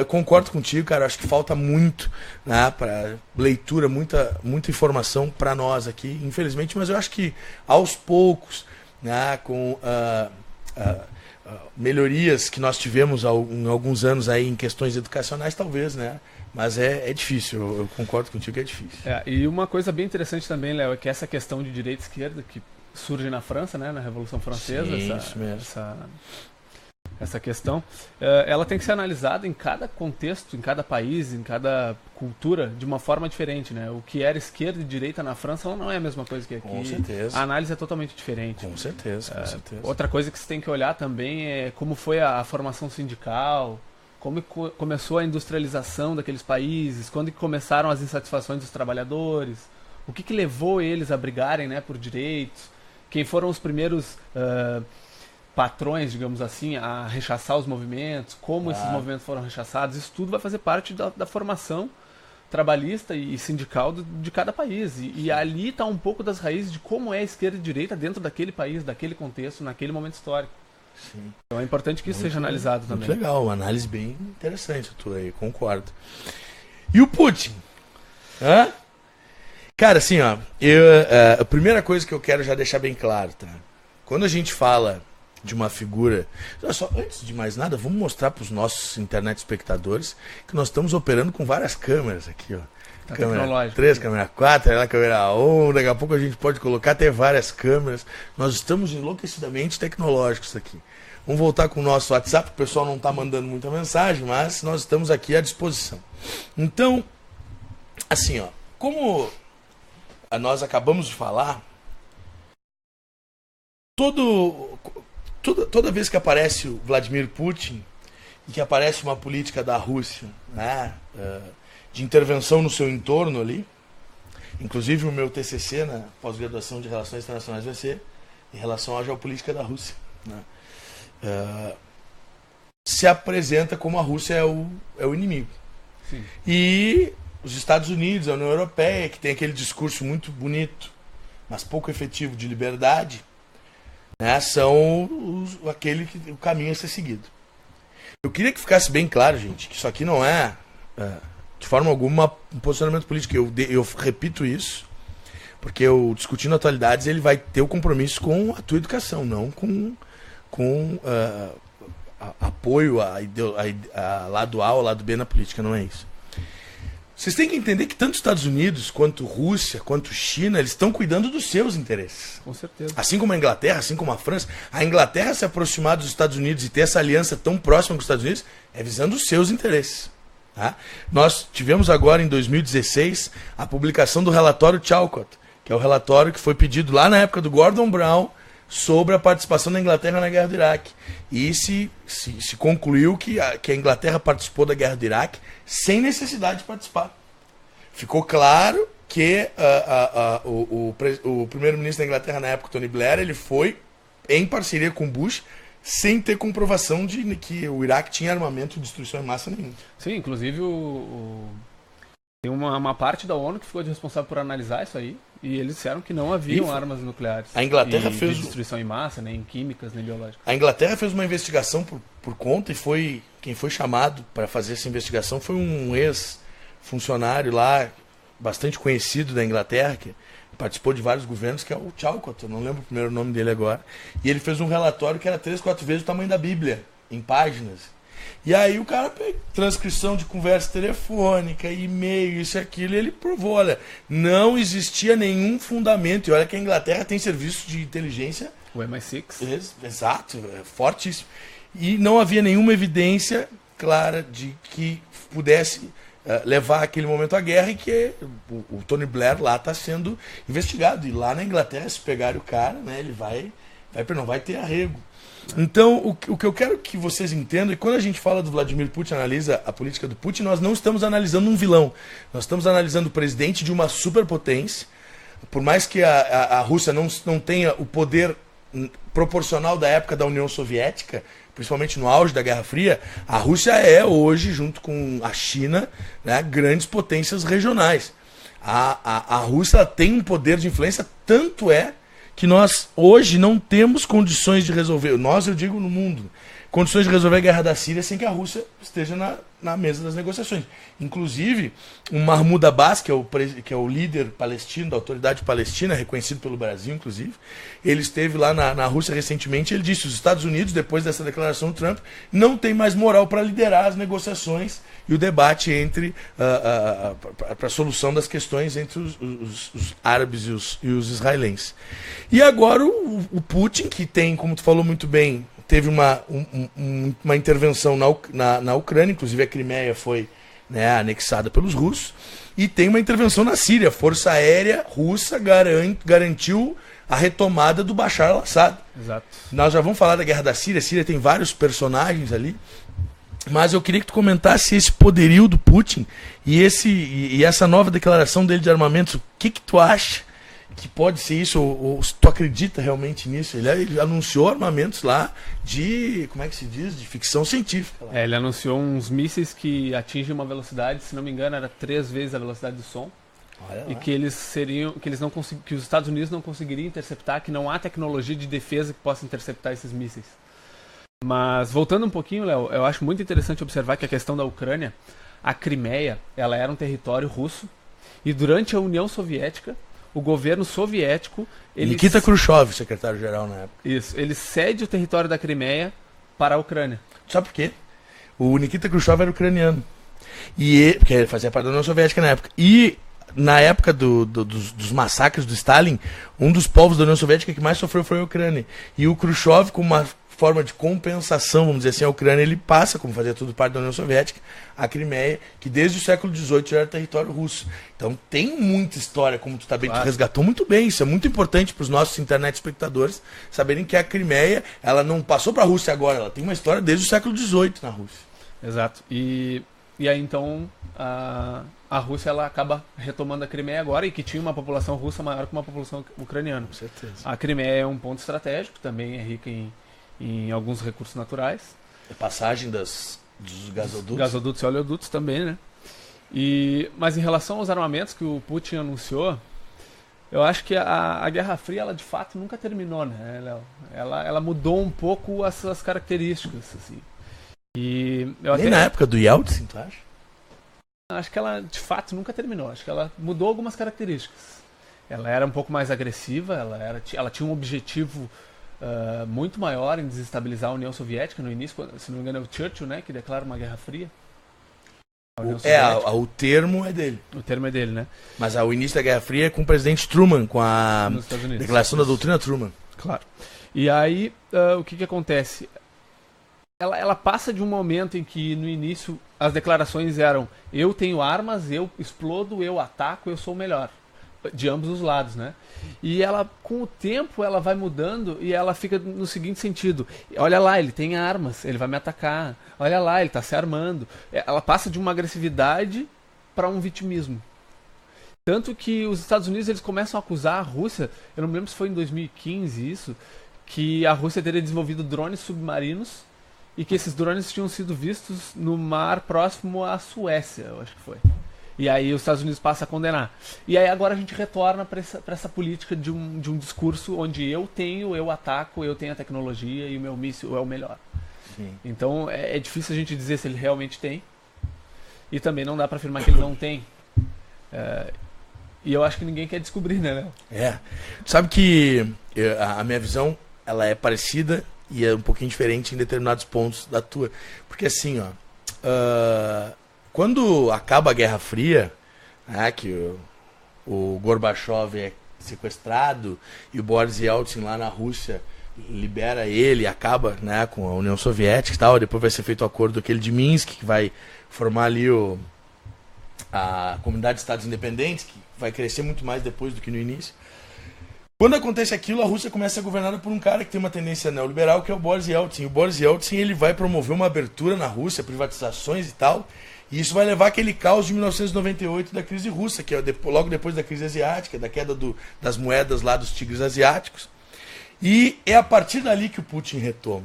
concordo contigo, cara. Acho que falta muito, né, para leitura, muita informação para nós aqui, infelizmente. Mas eu acho que aos poucos, né, com melhorias que nós tivemos em alguns anos aí em questões educacionais, talvez, né? Mas é difícil, eu concordo contigo que é difícil. E uma coisa bem interessante também, Léo, é que essa questão de direita e esquerda, que surge na França, né, na Revolução Francesa, Sim, isso mesmo. Essa questão, ela tem que ser analisada em cada contexto, em cada país, em cada cultura, de uma forma diferente, né? O que era esquerda e direita na França não é a mesma coisa que aqui. Com certeza. A análise é totalmente diferente. Com certeza, com certeza. Outra coisa que você tem que olhar também é como foi a formação sindical, como começou a industrialização daqueles países, quando que começaram as insatisfações dos trabalhadores, o que levou eles a brigarem, né, por direitos, quem foram os primeiros patrões, digamos assim, a rechaçar os movimentos, como esses movimentos foram rechaçados. Isso tudo vai fazer parte da formação trabalhista e sindical de cada país. E ali está um pouco das raízes de como é a esquerda e a direita dentro daquele país, daquele contexto, naquele momento histórico. Sim. Então é importante que isso seja analisado também. Muito legal, uma análise bem interessante a tua aí, concordo. E o Putin? Cara, assim, ó, a primeira coisa que eu quero já deixar bem claro, tá? Quando a gente fala de uma figura... Só, antes de mais nada, vamos mostrar para os nossos internet espectadores que nós estamos operando com várias câmeras aqui, ó. Tá câmera 3, câmera 4, a câmera 1, daqui a pouco a gente pode colocar até várias câmeras. Nós estamos enlouquecidamente tecnológicos aqui. Vamos voltar com o nosso WhatsApp, o pessoal não está mandando muita mensagem, mas nós estamos aqui à disposição. Então, assim, ó, como nós acabamos de falar, toda vez que aparece o Vladimir Putin e que aparece uma política da Rússia, né, de intervenção no seu entorno ali, inclusive o meu TCC na pós-graduação de Relações Internacionais vai ser em relação à geopolítica da Rússia, né, se apresenta como a Rússia é o inimigo. Sim. E os Estados Unidos, a União Europeia, que tem aquele discurso muito bonito, mas pouco efetivo de liberdade, né, são o caminho a ser seguido. Eu queria que ficasse bem claro, gente, que isso aqui não é, de forma alguma, um posicionamento político. Eu repito isso, porque o Discutindo Atualidades ele vai ter o compromisso com a tua educação, não com apoio a lado A ou lado B na política, não é isso. Vocês têm que entender que tanto Estados Unidos, quanto Rússia, quanto China, eles estão cuidando dos seus interesses. Com certeza. Assim como a Inglaterra, assim como a França. A Inglaterra se aproximar dos Estados Unidos e ter essa aliança tão próxima com os Estados Unidos é visando os seus interesses. Tá? Nós tivemos agora, em 2016, a publicação do relatório Chalcott, que é o relatório que foi pedido lá na época do Gordon Brown sobre a participação da Inglaterra na Guerra do Iraque. E se concluiu que a Inglaterra participou da Guerra do Iraque sem necessidade de participar. Ficou claro que o primeiro-ministro da Inglaterra na época, Tony Blair, ele foi em parceria com Bush sem ter comprovação de que o Iraque tinha armamento de destruição em massa nenhum. Sim, inclusive tem uma parte da ONU que ficou responsável por analisar isso aí, e eles disseram que não haviam armas nucleares. A Inglaterra fez de destruição em massa, nem químicas, nem biológicas. A Inglaterra fez uma investigação por conta e quem foi chamado para fazer essa investigação foi um ex-funcionário lá, bastante conhecido da Inglaterra, que participou de vários governos, que é o Chalcott, eu não lembro o primeiro nome dele agora. E ele fez um relatório que era 3, 4 vezes o tamanho da Bíblia, em páginas. E aí o cara pegou transcrição de conversa telefônica, e-mail, isso e aquilo, e ele provou, olha, não existia nenhum fundamento. E olha que a Inglaterra tem serviço de inteligência... O MI6. Exato, fortíssimo. E não havia nenhuma evidência clara de que pudesse levar aquele momento à guerra, e que o Tony Blair lá está sendo investigado. E lá na Inglaterra, se pegar o cara, né, ele não vai ter arrego. Então, o que eu quero que vocês entendam, e quando a gente fala do Vladimir Putin, analisa a política do Putin, nós não estamos analisando um vilão. Nós estamos analisando o presidente de uma superpotência. Por mais que a Rússia não tenha o poder proporcional da época da União Soviética, principalmente no auge da Guerra Fria, a Rússia é hoje, junto com a China, né, grandes potências regionais. A Rússia tem um poder de influência, tanto é que nós hoje não temos condições de resolver, nós, eu digo, no mundo, condições de resolver a guerra da Síria sem que a Rússia esteja na mesa das negociações. Inclusive, o Mahmoud Abbas, que é o líder palestino, da autoridade palestina, reconhecido pelo Brasil, inclusive, ele esteve lá na Rússia recentemente e ele disse que os Estados Unidos, depois dessa declaração do Trump, não tem mais moral para liderar as negociações e o debate entre para a solução das questões entre os árabes e os israelenses. E agora o Putin, que tem, como tu falou muito bem, teve uma intervenção na Ucrânia, inclusive a Crimeia foi, né, anexada pelos russos, e tem uma intervenção na Síria. A Força Aérea Russa garantiu a retomada do Bashar al-Assad. Exato. Nós já vamos falar da guerra da Síria. A Síria tem vários personagens ali, mas eu queria que tu comentasse esse poderio do Putin e essa nova declaração dele de armamentos. O que tu acha que pode ser isso, ou se tu acredita realmente nisso? Ele anunciou armamentos lá de, como é que se diz, de ficção científica. Lá. Ele anunciou uns mísseis que atingem uma velocidade, se não me engano, era 3 vezes a velocidade do som. E que que os Estados Unidos não conseguiriam interceptar, que não há tecnologia de defesa que possa interceptar esses mísseis. Mas voltando um pouquinho, Léo, eu acho muito interessante observar que a questão da Ucrânia, a Crimeia, ela era um território russo, e durante a União Soviética, o governo soviético... Nikita Khrushchev, secretário-geral na época. Isso, ele cede o território da Crimeia para a Ucrânia. Sabe por quê? O Nikita Khrushchev era ucraniano. Porque ele fazia parte da União Soviética na época. E na época dos massacres do Stalin, um dos povos da União Soviética que mais sofreu foi a Ucrânia. E o Khrushchev, como uma forma de compensação, vamos dizer assim, a Ucrânia, ele passa, como fazia tudo parte da União Soviética, a Crimeia, que desde o século XVIII já era território russo. Então tem muita história, como tu tá bem, claro. Tu resgatou muito bem, isso é muito importante para os nossos internet espectadores saberem que a Crimeia, ela não passou para a Rússia agora, ela tem uma história desde o século XVIII na Rússia. Exato. E aí então a Rússia, ela acaba retomando a Crimeia agora, e que tinha uma população russa maior que uma população ucraniana. Com certeza. A Crimeia é um ponto estratégico, também é rica em alguns recursos naturais. A passagem dos gasodutos. Gasodutos e oleodutos também, né? Mas em relação aos armamentos que o Putin anunciou, eu acho que a Guerra Fria, ela de fato nunca terminou, né, Léo? Ela mudou um pouco as suas características, assim. Nem na época do Yeltsin, tu acha? Acho que ela de fato nunca terminou. Acho que ela mudou algumas características. Ela era um pouco mais agressiva, ela tinha um objetivo muito maior em desestabilizar a União Soviética no início, se não me engano é o Churchill, né, que declara uma Guerra Fria. O termo é dele. O termo é dele, né? Mas o início da Guerra Fria é com o presidente Truman, com a declaração da doutrina Truman. Claro. E aí, o que acontece? Ela passa de um momento em que no início as declarações eram: eu tenho armas, eu explodo, eu ataco, eu sou o melhor. De ambos os lados, né? E ela, com o tempo, ela vai mudando e ela fica no seguinte sentido: olha lá, ele tem armas, ele vai me atacar. Olha lá, ele está se armando. Ela passa de uma agressividade para um vitimismo. Tanto que os Estados Unidos, eles começam a acusar a Rússia, eu não me lembro se foi em 2015 isso, que a Rússia teria desenvolvido drones submarinos e que esses drones tinham sido vistos no mar próximo à Suécia, eu acho que foi. E aí os Estados Unidos passam a condenar. E aí agora a gente retorna para essa política de um discurso onde eu ataco, eu tenho a tecnologia e o meu míssil é o melhor. Sim. Então é difícil a gente dizer se ele realmente tem. E também não dá para afirmar que ele não tem. E eu acho que ninguém quer descobrir, né, Léo? Sabe que a minha visão, ela é parecida e é um pouquinho diferente em determinados pontos da tua. Porque assim, quando acaba a Guerra Fria, né, que o Gorbachev é sequestrado e o Boris Yeltsin lá na Rússia libera ele, acaba, né, com a União Soviética e tal, depois vai ser feito o acordo aquele de Minsk, que vai formar ali a Comunidade de Estados Independentes, que vai crescer muito mais depois do que no início. Quando acontece aquilo, a Rússia começa a ser governada por um cara que tem uma tendência neoliberal, que é o Boris Yeltsin. E o Boris Yeltsin, ele vai promover uma abertura na Rússia, privatizações e tal, e isso vai levar aquele caos de 1998 da crise russa, que é logo depois da crise asiática, da queda das moedas lá dos tigres asiáticos. E é a partir dali que o Putin retoma.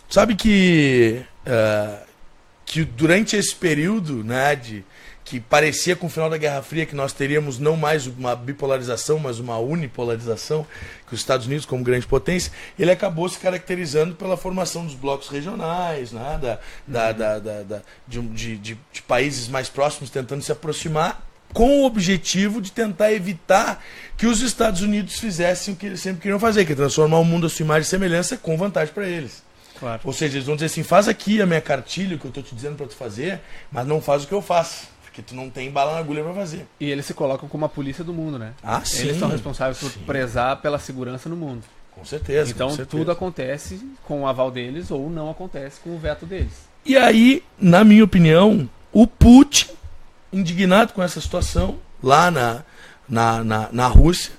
Sabe que durante esse período, né, que parecia com o final da Guerra Fria que nós teríamos não mais uma bipolarização, mas uma unipolarização, que os Estados Unidos, como grande potência, ele acabou se caracterizando pela formação dos blocos regionais, né, de países mais próximos tentando se aproximar, com o objetivo de tentar evitar que os Estados Unidos fizessem o que eles sempre queriam fazer, que é transformar o mundo à sua imagem e semelhança com vantagem para eles. Claro. Ou seja, eles vão dizer assim, faz aqui a minha cartilha, o que eu estou te dizendo para tu fazer, mas não faz o que eu faço, porque tu não tem bala na agulha para fazer. E eles se colocam como a polícia do mundo, né? Ah, sim. Eles são responsáveis por prezar pela segurança no mundo. Com certeza. Então com certeza. tudo acontece com o aval deles ou não acontece com o veto deles. E aí, na minha opinião, o Putin, indignado com essa situação, lá na Rússia,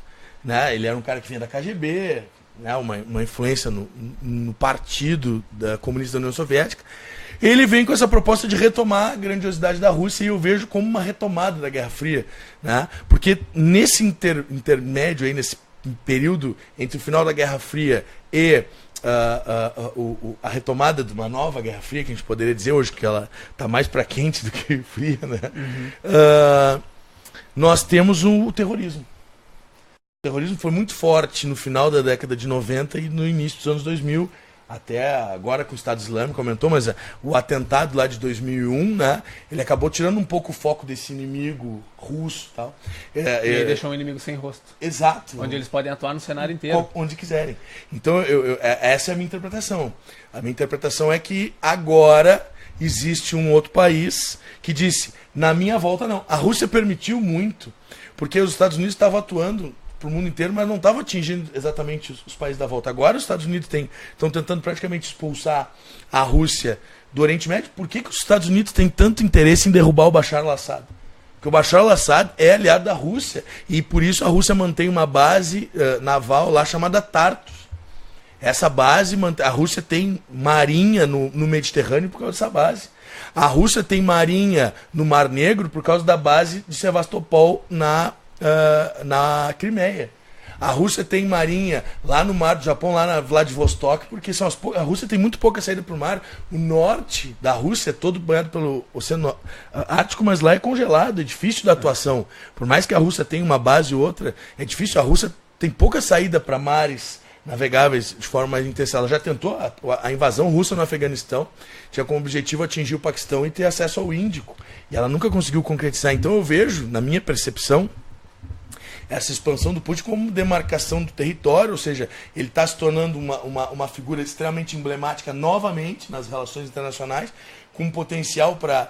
né? Ele era um cara que vinha da KGB, né? uma influência no partido comunista da União Soviética. Ele vem com essa proposta de retomar a grandiosidade da Rússia, e eu vejo como uma retomada da Guerra Fria, né? Porque nesse intermédio, aí, nesse período entre o final da Guerra Fria e a retomada de uma nova Guerra Fria, que a gente poderia dizer hoje que ela está mais para quente do que fria, né? Nós temos o terrorismo. O terrorismo foi muito forte no final da década de 90 e no início dos anos 2000, até agora com o Estado Islâmico, aumentou, mas o atentado lá de 2001, né, ele acabou tirando um pouco o foco desse inimigo russo e tal. E deixou um inimigo sem rosto. Exato. Onde eles podem atuar no cenário inteiro. Onde quiserem. Então, essa é a minha interpretação. A minha interpretação é que agora existe um outro país que disse, na minha volta não. A Rússia permitiu muito, porque os Estados Unidos estavam atuando para o mundo inteiro, mas não estava atingindo exatamente os países da volta. Agora os Estados Unidos estão tentando praticamente expulsar a Rússia do Oriente Médio. Por que os Estados Unidos têm tanto interesse em derrubar o Bashar al-Assad? Porque o Bashar al-Assad é aliado da Rússia, e por isso a Rússia mantém uma base naval lá chamada Tartus. Essa base, a Rússia tem marinha no Mediterrâneo por causa dessa base. A Rússia tem marinha no Mar Negro por causa da base de Sevastopol na Crimeia. A Rússia tem marinha lá no mar do Japão, lá na Vladivostok, porque a Rússia tem muito pouca saída para o mar. O norte da Rússia é todo banhado pelo Oceano Ártico, mas lá é congelado, é difícil da atuação. Por mais que a Rússia tenha uma base ou outra, é difícil. A Rússia tem pouca saída para mares navegáveis de forma mais intensa. Ela já tentou a invasão russa no Afeganistão, tinha como objetivo atingir o Paquistão e ter acesso ao Índico. E ela nunca conseguiu concretizar. Então eu vejo, na minha percepção, essa expansão do Putin como demarcação do território, ou seja, ele está se tornando uma figura extremamente emblemática novamente nas relações internacionais, com potencial para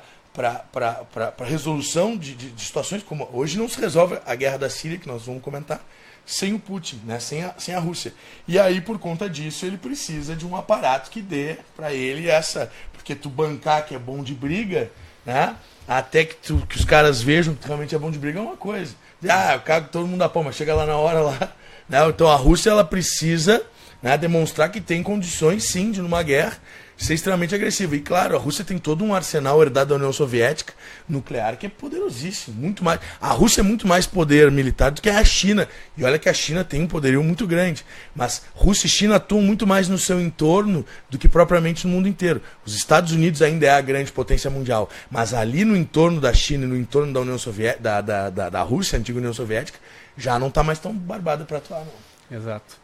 resolução de situações como hoje não se resolve a guerra da Síria, que nós vamos comentar, sem o Putin, né? sem a Rússia. E aí, por conta disso, ele precisa de um aparato que dê para ele essa... Porque tu bancar que é bom de briga, né? Até que os caras vejam que realmente é bom de briga é uma coisa. Eu cago todo mundo dá pau, mas chega lá na hora lá. Né? Então a Rússia ela precisa, né, demonstrar que tem condições, sim, de numa guerra ser extremamente agressiva. E claro, a Rússia tem todo um arsenal herdado da União Soviética nuclear que é poderosíssimo, muito mais. A Rússia é muito mais poder militar do que a China. E olha que a China tem um poderio muito grande. Mas Rússia e China atuam muito mais no seu entorno do que propriamente no mundo inteiro. Os Estados Unidos ainda é a grande potência mundial. Mas ali no entorno da China e no entorno da União Soviética, da Rússia, a antiga União Soviética, já não está mais tão barbada para atuar, não. Exato.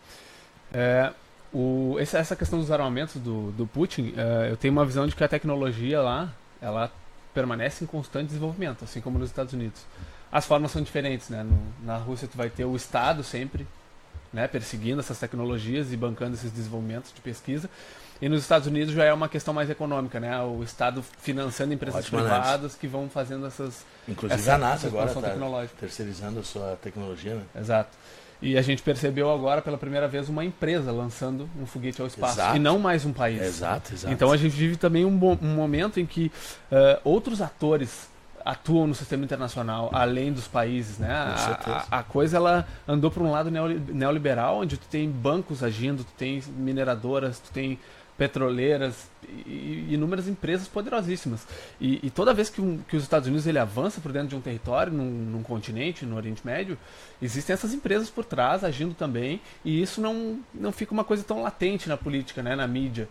Essa questão dos armamentos do Putin, eu tenho uma visão de que a tecnologia lá, ela permanece em constante desenvolvimento, assim como nos Estados Unidos. As formas são diferentes, né? Na Rússia tu vai ter o Estado sempre, né, perseguindo essas tecnologias e bancando esses desenvolvimentos de pesquisa. E nos Estados Unidos já é uma questão mais econômica, né? O Estado financiando empresas privadas que vão fazendo essas... Inclusive a NASA agora está terceirizando a sua tecnologia, né? Exato. E a gente percebeu agora pela primeira vez uma empresa lançando um foguete ao espaço. Exato. E não mais um país. Exato. Então a gente vive também um momento em que outros atores atuam no sistema internacional, além dos países, né? A coisa ela andou para um lado neoliberal, onde tu tem bancos agindo, tu tem mineradoras, tu tem petroleiras e inúmeras empresas poderosíssimas. E toda vez que os Estados Unidos ele avança por dentro de um território, num continente, no Oriente Médio, existem essas empresas por trás agindo também, e isso não fica uma coisa tão latente na política, né, na mídia.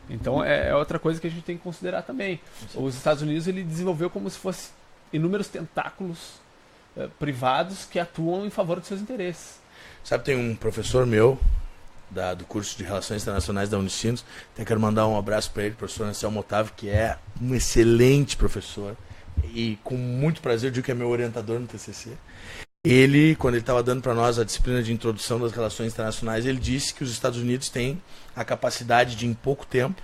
Então é outra coisa que a gente tem que considerar também. Os Estados Unidos ele desenvolveu como se fosse inúmeros tentáculos privados que atuam em favor dos seus interesses. Sabe, tem um professor meu do curso de Relações Internacionais da Unicinos, até quero mandar um abraço para ele, professor Anselmo Otávio, que é um excelente professor e com muito prazer eu digo que é meu orientador no TCC. Ele, quando ele estava dando para nós a disciplina de introdução das relações internacionais, ele disse que os Estados Unidos têm a capacidade de, em pouco tempo,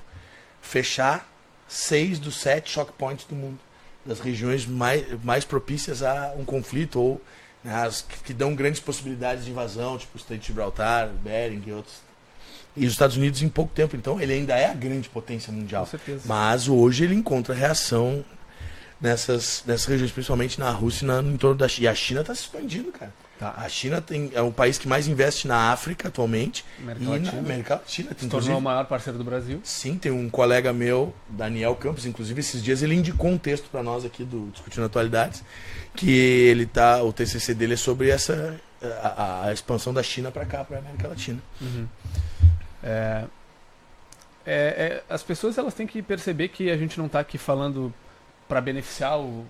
fechar 6 dos 7 choke points do mundo, das regiões mais propícias a um conflito ou, né, as que dão grandes possibilidades de invasão, tipo o Estreito de Gibraltar, Bering e outros. E os Estados Unidos em pouco tempo, então ele ainda é a grande potência mundial. Com certeza. Mas hoje ele encontra reação nessas regiões, principalmente na Rússia e no entorno da China. E a China está se expandindo, cara. Tá. A China é o país que mais investe na África atualmente. América Latina. Se tornou o maior parceiro do Brasil. Sim, tem um colega meu, Daniel Campos, inclusive esses dias ele indicou um texto para nós aqui do Discutindo Atualidades, que o TCC dele é sobre a expansão da China para cá, para a América Latina. Uhum. As pessoas elas têm que perceber que a gente não está aqui falando para beneficiar o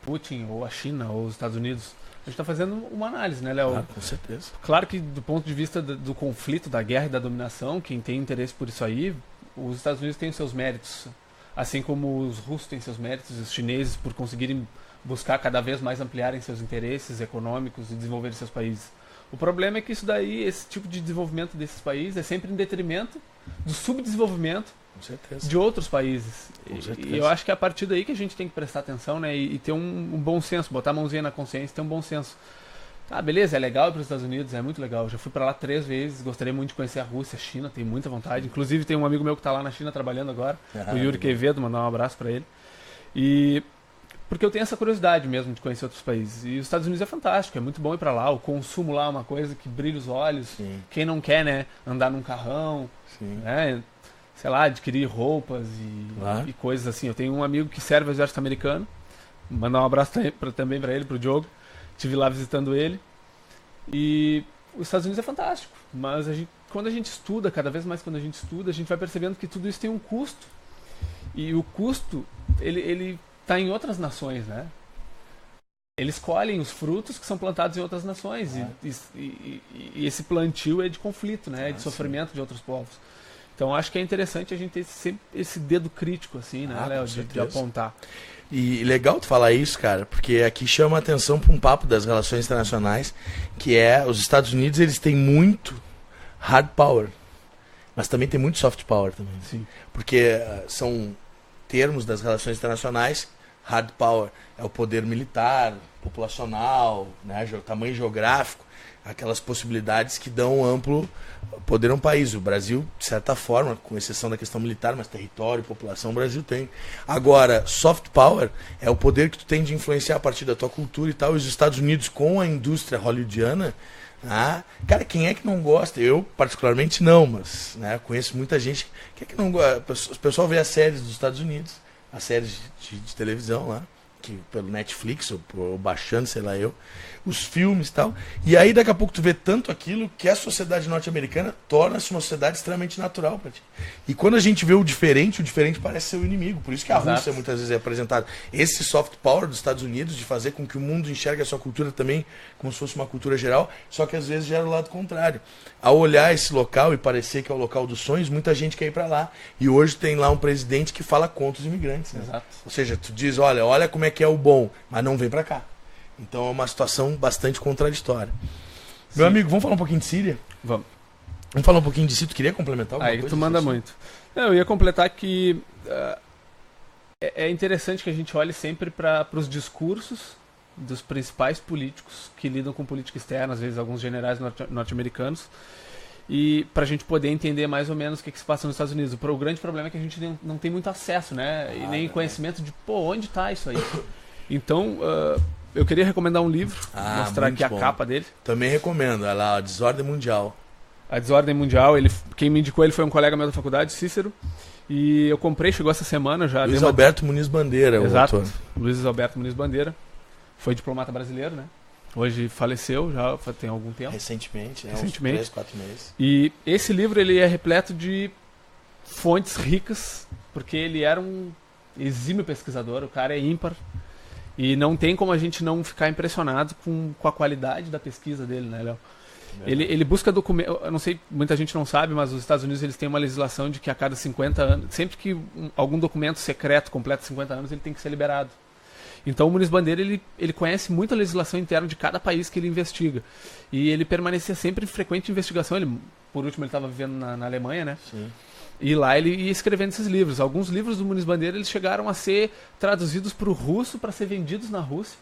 Putin ou a China ou os Estados Unidos. A gente está fazendo uma análise, né, Léo? Com certeza. Claro que do ponto de vista do conflito, da guerra e da dominação, quem tem interesse por isso aí, os Estados Unidos têm os seus méritos. Assim como os russos têm seus méritos, os chineses por conseguirem buscar cada vez mais ampliarem seus interesses econômicos e desenvolver seus países. O problema é que isso daí, esse tipo de desenvolvimento desses países é sempre em detrimento do subdesenvolvimento de outros países. E eu acho que é a partir daí que a gente tem que prestar atenção, né, e ter um bom senso, botar a mãozinha na consciência e ter um bom senso. Ah, beleza, é legal ir para os Estados Unidos, é muito legal. Eu já fui para lá 3 vezes, gostaria muito de conhecer a Rússia, a China, tenho muita vontade. Inclusive tem um amigo meu que está lá na China trabalhando agora, o Yuri Quevedo, mandar um abraço para ele. E porque eu tenho essa curiosidade mesmo de conhecer outros países. E os Estados Unidos é fantástico, é muito bom ir para lá. O consumo lá é uma coisa que brilha os olhos. Sim. Quem não quer, né, andar num carrão, né, sei lá, adquirir roupas e coisas assim. Eu tenho um amigo que serve ao exército americano, mandar um abraço também para ele, pro Diogo. Estive lá visitando ele. E os Estados Unidos é fantástico, mas quando a gente estuda, cada vez mais quando a gente estuda, a gente vai percebendo que tudo isso tem um custo. E o custo, ele está em outras nações, né? Eles colhem os frutos que são plantados em outras nações. E esse plantio é de conflito, né? É de sofrimento de outros povos. Então acho que é interessante a gente ter sempre esse dedo crítico, assim, né, Léo, de apontar. E legal tu falar isso, cara, porque aqui chama a atenção para um papo das relações internacionais, que é os Estados Unidos, eles têm muito hard power, mas também tem muito soft power também. Sim. Porque são termos das relações internacionais. Hard power é o poder militar, populacional, né, tamanho geográfico, aquelas possibilidades que dão amplo poder a um país. O Brasil, de certa forma, com exceção da questão militar, mas território, população, o Brasil tem. Agora, soft power é o poder que tu tem de influenciar a partir da tua cultura e tal. E os Estados Unidos, com a indústria hollywoodiana, cara, quem é que não gosta? Eu, particularmente, não, mas né, conheço muita gente. Quem é que não gosta? O pessoal vê as séries dos Estados Unidos, as séries de televisão lá, que pelo Netflix ou baixando, sei lá os filmes e tal. E aí daqui a pouco tu vê tanto aquilo que a sociedade norte-americana torna-se uma sociedade extremamente natural pra ti. E quando a gente vê o diferente parece ser o inimigo. Por isso que a Rússia muitas vezes é apresentada. Esse soft power dos Estados Unidos de fazer com que o mundo enxergue a sua cultura também como se fosse uma cultura geral, só que às vezes gera o lado contrário. Ao olhar esse local e parecer que é o local dos sonhos, muita gente quer ir pra lá. E hoje tem lá um presidente que fala contra os imigrantes. Né? Exato. Ou seja, tu diz, olha como é que é o bom, mas não vem pra cá. Então é uma situação bastante contraditória. Sim. Meu amigo, vamos falar um pouquinho de Síria? Vamos falar um pouquinho de Síria. Tu queria complementar alguma coisa? Aí tu manda muito. Não, eu ia completar que é interessante que a gente olhe sempre para os discursos dos principais políticos que lidam com política externa, às vezes alguns generais norte-americanos, e para a gente poder entender mais ou menos o que se passa nos Estados Unidos. O grande problema é que a gente não tem muito acesso, né? E nem conhecimento de, onde está isso aí? Então, eu queria recomendar um livro, mostrar aqui a capa dele. Também recomendo, olha lá, A Desordem Mundial. A Desordem Mundial, quem me indicou ele foi um colega meu da faculdade, Cícero, e eu comprei, chegou essa semana já. Luiz Alberto Muniz Bandeira, Exato, o autor. Luiz Alberto Muniz Bandeira, foi diplomata brasileiro, né? Hoje faleceu, já tem algum tempo. Recentemente, uns 3, 4 meses. E esse livro ele é repleto de fontes ricas, porque ele era um exímio pesquisador, o cara é ímpar. E não tem como a gente não ficar impressionado com a qualidade da pesquisa dele, né, Léo? Ele busca documentos, eu não sei, muita gente não sabe, mas os Estados Unidos eles têm uma legislação de que a cada 50 anos, sempre que algum documento secreto completa 50 anos, ele tem que ser liberado. Então o Muniz Bandeira ele conhece muito a legislação interna de cada país que ele investiga. E ele permanecia sempre em frequente investigação. Por último, ele estava vivendo na Alemanha, né? Sim. E lá ele ia escrevendo esses livros. Alguns livros do Muniz Bandeira eles chegaram a ser traduzidos para o russo para ser vendidos na Rússia,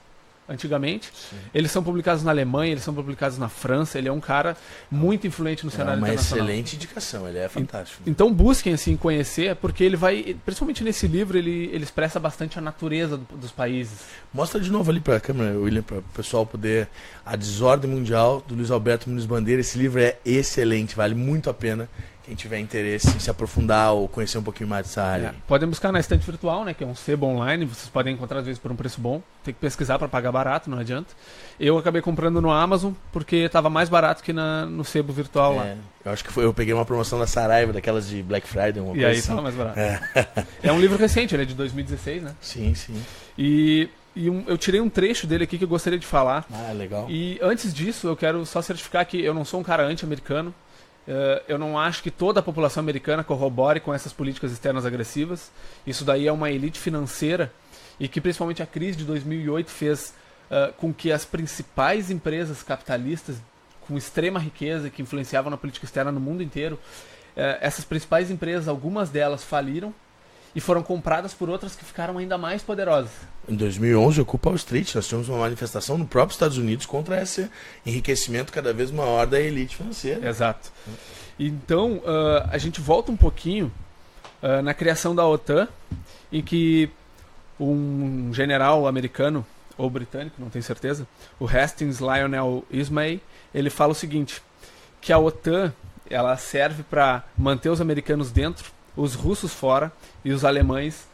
antigamente. Sim. Eles são publicados na Alemanha, eles são publicados na França. Ele é um cara muito influente no cenário internacional. É uma excelente indicação, ele é fantástico. Então busquem assim conhecer, porque ele vai, principalmente nesse livro, ele expressa bastante a natureza dos países. Mostra de novo ali para a câmera, William, para o pessoal poder... A Desordem Mundial, do Luiz Alberto Muniz Bandeira. Esse livro é excelente, vale muito a pena quem tiver interesse em se aprofundar ou conhecer um pouquinho mais dessa área. Podem buscar na estante virtual, né, que é um sebo online, vocês podem encontrar às vezes por um preço bom. Tem que pesquisar para pagar barato, não adianta. Eu acabei comprando no Amazon porque estava mais barato que no sebo virtual lá. Eu acho que eu peguei uma promoção da Saraiva, daquelas de Black Friday, uma coisa aí assim. estava mais barato. É um livro recente, ele é de 2016, né? Sim, sim. Eu tirei um trecho dele aqui que eu gostaria de falar. Legal. E antes disso, eu quero só certificar que eu não sou um cara anti-americano. Eu não acho que toda a população americana corrobore com essas políticas externas agressivas. Isso daí é uma elite financeira e que principalmente a crise de 2008 fez com que as principais empresas capitalistas com extrema riqueza que influenciavam na política externa no mundo inteiro, essas principais empresas, algumas delas faliram e foram compradas por outras que ficaram ainda mais poderosas. Em 2011, ocupa Wall Street, nós tivemos uma manifestação no próprio Estados Unidos contra esse enriquecimento cada vez maior da elite financeira. Exato. Então, a gente volta um pouquinho na criação da OTAN, em que um general americano, ou britânico, não tenho certeza, o Hastings Lionel Ismay, ele fala o seguinte, que a OTAN ela serve para manter os americanos dentro, os russos fora e os alemães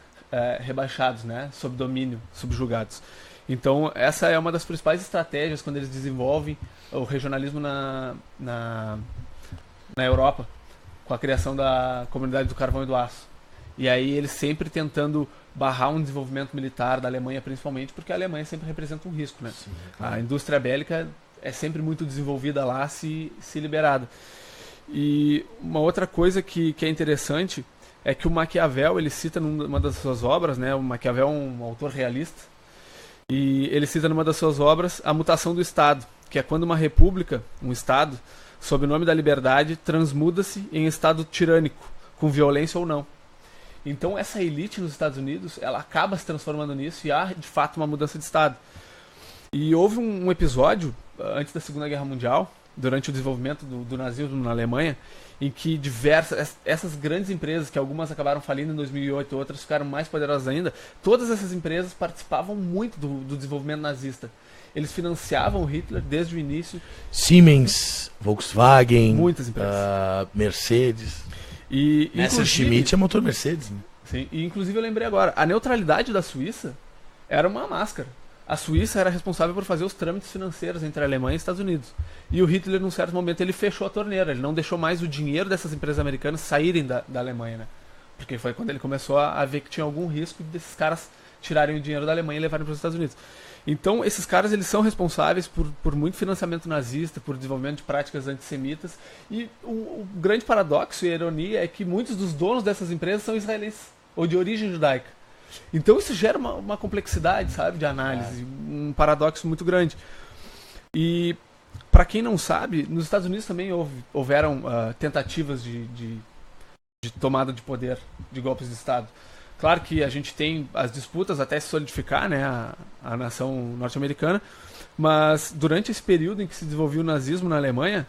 rebaixados, né, sob domínio, subjugados. Então essa é uma das principais estratégias quando eles desenvolvem o regionalismo na Europa, com a criação da Comunidade do Carvão e do Aço. E aí eles sempre tentando barrar um desenvolvimento militar da Alemanha, principalmente porque a Alemanha sempre representa um risco, né? Sim, claro. A indústria bélica é sempre muito desenvolvida lá, se liberada. E uma outra coisa que é interessante é que o Maquiavel, ele cita numa das suas obras, né, o Maquiavel é um autor realista, e ele cita numa das suas obras a mutação do Estado, que é quando uma república, um Estado, sob o nome da liberdade, transmuda-se em Estado tirânico, com violência ou não. Então essa elite nos Estados Unidos, ela acaba se transformando nisso e há, de fato, uma mudança de Estado. E houve um episódio, antes da Segunda Guerra Mundial, durante o desenvolvimento do nazismo na Alemanha, em que essas grandes empresas, que algumas acabaram falindo em 2008, outras ficaram mais poderosas ainda, todas essas empresas participavam muito do desenvolvimento nazista. Eles financiavam o Hitler desde o início. Siemens, Volkswagen, muitas empresas. Mercedes. Messerschmitt é motor Mercedes, né? Sim, e inclusive eu lembrei agora, a neutralidade da Suíça era uma máscara. A Suíça era responsável por fazer os trâmites financeiros entre a Alemanha e os Estados Unidos. E o Hitler, num certo momento, ele fechou a torneira. Ele não deixou mais o dinheiro dessas empresas americanas saírem da Alemanha, né? Porque foi quando ele começou a ver que tinha algum risco desses caras tirarem o dinheiro da Alemanha e levarem para os Estados Unidos. Então, esses caras eles são responsáveis por muito financiamento nazista, por desenvolvimento de práticas antissemitas. E o grande paradoxo e a ironia é que muitos dos donos dessas empresas são israelenses, ou de origem judaica. Então isso gera uma complexidade, sabe, de análise, um paradoxo muito grande. E para quem não sabe, nos Estados Unidos também houveram tentativas de tomada de poder, de golpes de Estado. Claro que a gente tem as disputas até se solidificar, né, a nação norte-americana, mas durante esse período em que se desenvolveu o nazismo na Alemanha,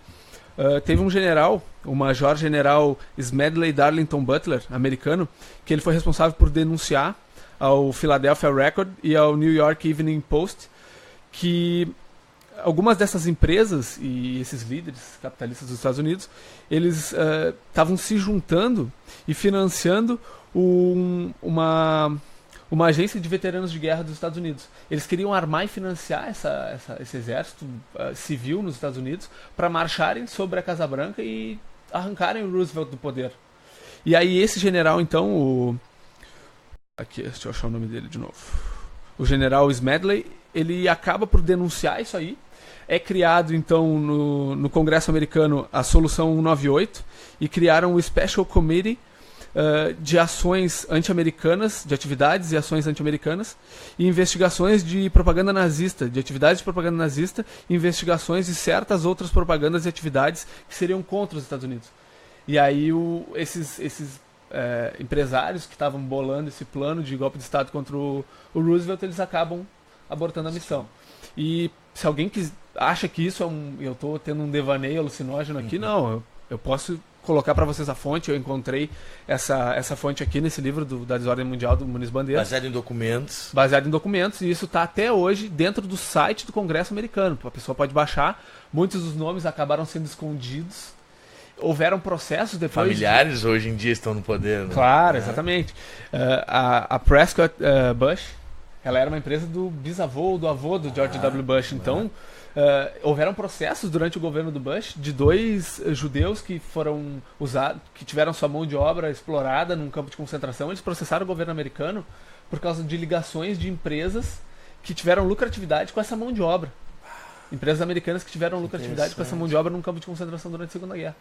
teve um general, o major-general Smedley Darlington Butler, americano, que ele foi responsável por denunciar ao Philadelphia Record e ao New York Evening Post que algumas dessas empresas e esses líderes capitalistas dos Estados Unidos, eles estavam se juntando e financiando uma agência de veteranos de guerra dos Estados Unidos. Eles queriam armar e financiar esse exército civil nos Estados Unidos para marcharem sobre a Casa Branca e arrancarem o Roosevelt do poder. E aí esse general, então, aqui, deixa eu achar o nome dele de novo. o general Smedley, ele acaba por denunciar isso aí. É criado, então, no Congresso americano a Solução 198 e criaram o Special Committee de ações anti-americanas, de atividades e ações anti-americanas, e investigações de propaganda nazista, de atividades de propaganda nazista, e investigações de certas outras propagandas e atividades que seriam contra os Estados Unidos. E aí esses empresários que estavam bolando esse plano de golpe de Estado contra o Roosevelt, eles acabam abortando a missão. E se alguém acha que isso eu estou tendo um devaneio alucinógeno aqui, não, eu posso colocar para vocês a fonte. Eu encontrei essa fonte aqui nesse livro da Desordem Mundial do Muniz Bandeira. Baseado em documentos. Baseado em documentos, e isso está até hoje dentro do site do Congresso americano. A pessoa pode baixar. Muitos dos nomes acabaram sendo escondidos. Houveram processos depois. Familiares hoje em dia estão no poder, né? Claro, exatamente. A Prescott Bush, ela era uma empresa do bisavô ou do avô do George W. Bush. Então, houveram processos durante o governo do Bush de 2 judeus que foram usados, que tiveram sua mão de obra explorada num campo de concentração. Eles processaram o governo americano por causa de ligações de empresas que tiveram lucratividade com essa mão de obra. Empresas americanas que tiveram lucratividade com essa mão de obra num campo de concentração durante a Segunda Guerra.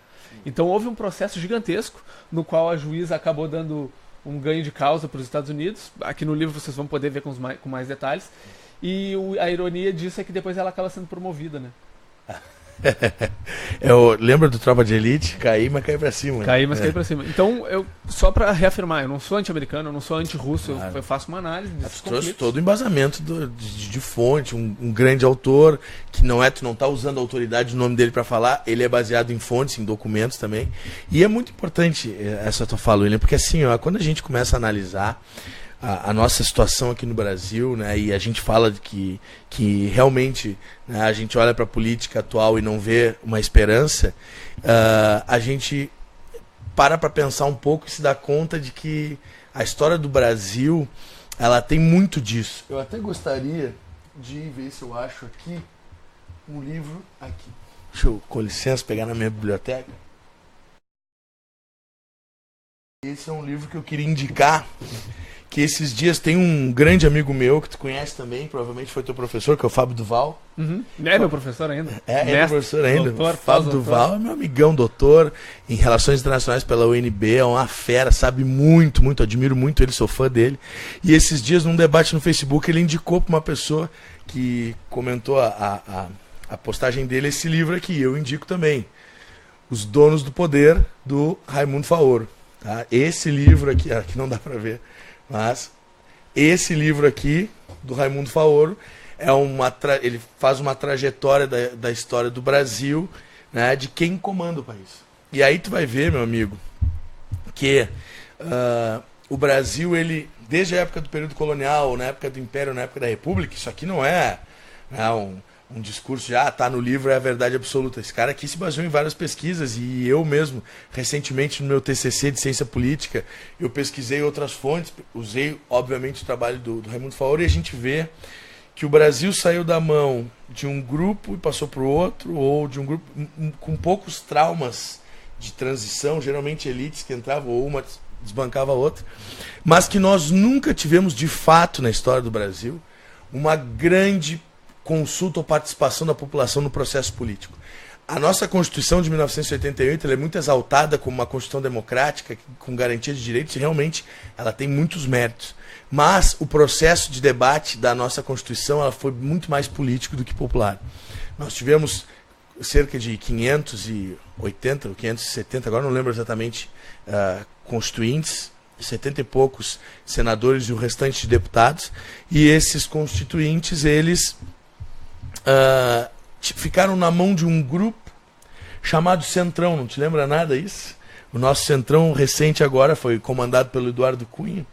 Então houve um processo gigantesco no qual a juíza acabou dando um ganho de causa para os Estados Unidos. Aqui no livro vocês vão poder ver com mais detalhes. E a ironia disso é que depois ela acaba sendo promovida, né? Lembra do Tropa de Elite? Cair, mas cair pra cima. Cair, mas cair pra cima. Então, só pra reafirmar, eu não sou anti-americano, eu não sou anti-russo, claro. Eu faço uma análise desses conflitos. Trouxe todo o embasamento de fonte, um grande autor, que tu não tá usando a autoridade do nome dele pra falar, ele é baseado em fontes, em documentos também. E é muito importante essa tua fala, William, porque assim, quando a gente começa a analisar a nossa situação aqui no Brasil, né, e a gente fala que realmente, né, a gente olha para a política atual e não vê uma esperança, a gente para pensar um pouco e se dá conta de que a história do Brasil, ela tem muito disso. Eu até gostaria de ver se eu acho aqui um livro aqui. Deixa eu, com licença, pegar na minha biblioteca. Esse é um livro que eu queria indicar, que esses dias tem um grande amigo meu, que tu conhece também, provavelmente foi teu professor, que é o Fábio Duval. Uhum. É meu professor ainda. É meu professor ainda. Doutor, Fábio Duval é meu amigão, doutor em Relações Internacionais pela UNB, é uma fera, sabe muito, admiro muito ele, sou fã dele. E esses dias, num debate no Facebook, ele indicou para uma pessoa que comentou a postagem dele esse livro aqui, eu indico também. Os Donos do Poder, do Raimundo Faoro. Tá? Esse livro aqui não dá para ver, mas esse livro aqui, do Raimundo Faoro, ele faz uma trajetória da história do Brasil, né, de quem comanda o país. E aí tu vai ver, meu amigo, que o Brasil, ele, desde a época do período colonial, na época do Império, na época da República, isso aqui não é um discurso de, tá no livro, é a verdade absoluta. Esse cara aqui se baseou em várias pesquisas, e eu mesmo, recentemente, no meu TCC de Ciência Política, eu pesquisei outras fontes, usei, obviamente, o trabalho do Raimundo Faoro, e a gente vê que o Brasil saiu da mão de um grupo e passou para o outro, ou de um grupo com poucos traumas de transição, geralmente elites que entravam, ou uma desbancava a outra, mas que nós nunca tivemos, de fato, na história do Brasil, uma grande consulta ou participação da população no processo político. A nossa Constituição de 1988 ela é muito exaltada como uma Constituição democrática, com garantia de direitos, e realmente ela tem muitos méritos. Mas o processo de debate da nossa Constituição ela foi muito mais político do que popular. Nós tivemos cerca de 580 ou 570, agora não lembro exatamente, constituintes, 70 e poucos senadores e o restante de deputados, e esses constituintes, eles ficaram na mão de um grupo chamado Centrão. Não te lembra nada isso? O nosso Centrão recente agora foi comandado pelo Eduardo Cunha.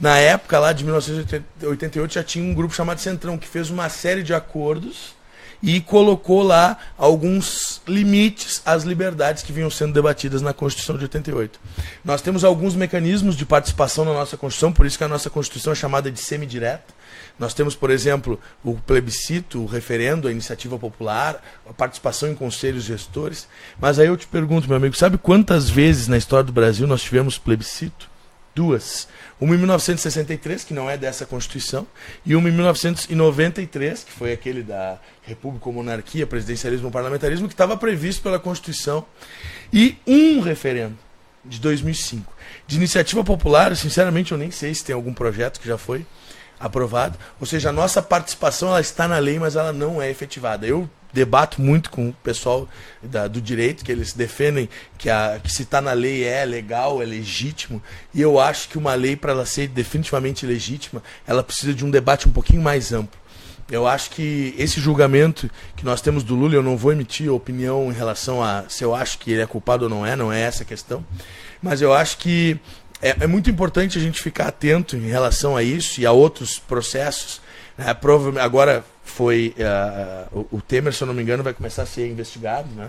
Na época lá de 1988 já tinha um grupo chamado Centrão, que fez uma série de acordos e colocou lá alguns limites às liberdades que vinham sendo debatidas na Constituição de 88. Nós temos alguns mecanismos de participação na nossa Constituição, por isso que a nossa Constituição é chamada de semidireta. Nós temos, por exemplo, o plebiscito, o referendo, a iniciativa popular, a participação em conselhos gestores. Mas aí eu te pergunto, meu amigo, sabe quantas vezes na história do Brasil nós tivemos plebiscito? Duas. Uma em 1963, que não é dessa Constituição, e uma em 1993, que foi aquele da República ou Monarquia, presidencialismo ou parlamentarismo, que estava previsto pela Constituição, e um referendo de 2005. De iniciativa popular, sinceramente, eu nem sei se tem algum projeto que já foi aprovado. Ou seja, a nossa participação ela está na lei, mas ela não é efetivada. Eu debato muito com o pessoal do direito, que eles defendem que se está na lei é legal, é legítimo, e eu acho que uma lei, para ela ser definitivamente legítima, ela precisa de um debate um pouquinho mais amplo. Eu acho que esse julgamento que nós temos do Lula, eu não vou emitir opinião em relação a se eu acho que ele é culpado ou não é essa a questão, mas eu acho que é muito importante a gente ficar atento em relação a isso e a outros processos. Agora foi o Temer, se eu não me engano, vai começar a ser investigado, né?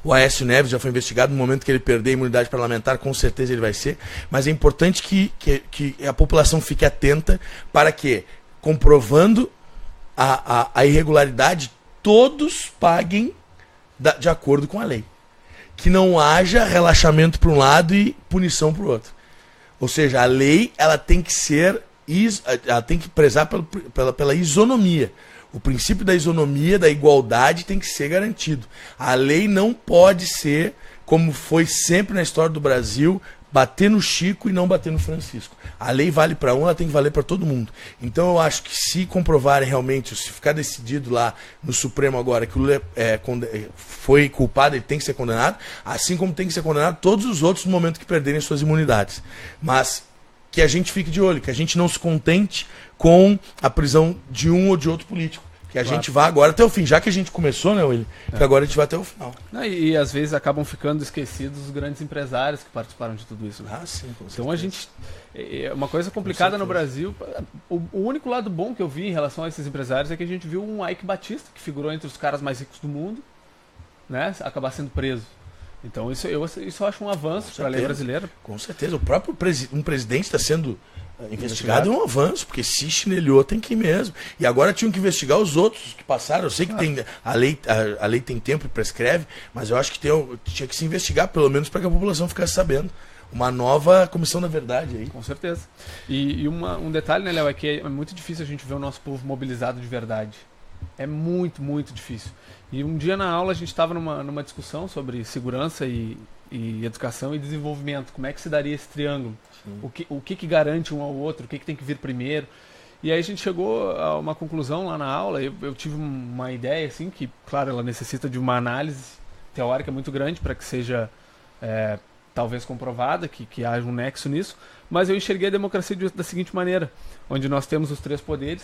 O Aécio Neves já foi investigado. No momento que ele perder a imunidade parlamentar, com certeza ele vai ser. Mas é importante que a população fique atenta para que, comprovando a irregularidade, todos paguem de acordo com a lei. Que não haja relaxamento para um lado e punição para o outro. Ou seja, a lei ela tem que ser, ela tem que prezar pela isonomia. O princípio da isonomia, da igualdade tem que ser garantido. A lei não pode ser, como foi sempre na história do Brasil, bater no Chico e não bater no Francisco. A lei vale para um, ela tem que valer para todo mundo. Então eu acho que se comprovarem realmente, se ficar decidido lá no Supremo agora que o Lula foi culpado, ele tem que ser condenado, assim como tem que ser condenado todos os outros no momento que perderem suas imunidades. Mas que a gente fique de olho, que a gente não se contente com a prisão de um ou de outro político. Que a gente vá agora até o fim, já que a gente começou, né, Willi? Que agora a gente vai até o final. E às vezes acabam ficando esquecidos os grandes empresários que participaram de tudo isso. Né? Ah, sim, com certeza. Então a gente. Uma coisa complicada no Brasil. O único lado bom que eu vi em relação a esses empresários é que a gente viu um Ike Batista, que figurou entre os caras mais ricos do mundo, né, acabar sendo preso. Então isso eu acho um avanço para a lei brasileira. Com certeza. O próprio um presidente está sendo investigado é um avanço, porque se chinelhou tem que ir mesmo. E agora tinham que investigar os outros que passaram. Eu sei que tem, a lei tem tempo e prescreve, mas eu acho que tinha que se investigar, pelo menos para que a população ficasse sabendo. Uma nova comissão da verdade aí. Com certeza. E um detalhe, né, Léo, é que é muito difícil a gente ver o nosso povo mobilizado de verdade. É muito, muito difícil. E um dia na aula a gente estava numa discussão sobre segurança e educação e desenvolvimento. Como é que se daria esse triângulo? O que garante um ao outro? O que tem que vir primeiro? E aí a gente chegou a uma conclusão lá na aula. Eu tive uma ideia, assim, que, claro, ela necessita de uma análise teórica muito grande para que seja talvez comprovada, que haja um nexo nisso. Mas eu enxerguei a democracia da seguinte maneira, onde nós temos os três poderes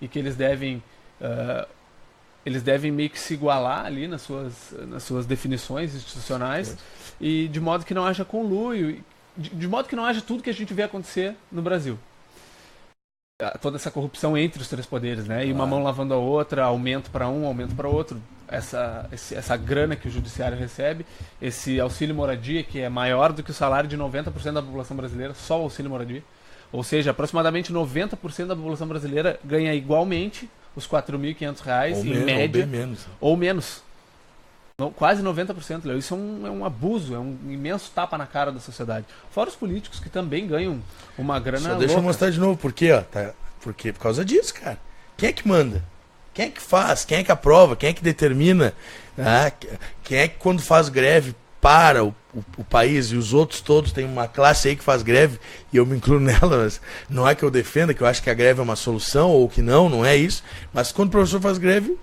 e que eles devem meio que se igualar ali nas suas definições institucionais, e de modo que não haja conluio, de modo que não haja tudo que a gente vê acontecer no Brasil. Toda essa corrupção entre os três poderes, né? E uma mão lavando a outra, aumento para um, aumento para outro. Essa grana que o judiciário recebe, esse auxílio moradia, que é maior do que o salário de 90% da população brasileira, só o auxílio moradia. Ou seja, aproximadamente 90% da população brasileira ganha igualmente os R$ 4.500 em média, ou menos. Quase 90%, Léo. Isso é um abuso, é um imenso tapa na cara da sociedade. Fora os políticos, que também ganham uma grana louca. Deixa eu mostrar de novo por quê, ó. Por causa disso, cara. Quem é que manda? Quem é que faz? Quem é que aprova? Quem é que determina? Quem é que, quando faz greve, para o país, e os outros todos, tem uma classe aí que faz greve, e eu me incluo nela, mas não é que eu defenda, que eu acho que a greve é uma solução, ou que não é isso, mas quando o professor faz greve,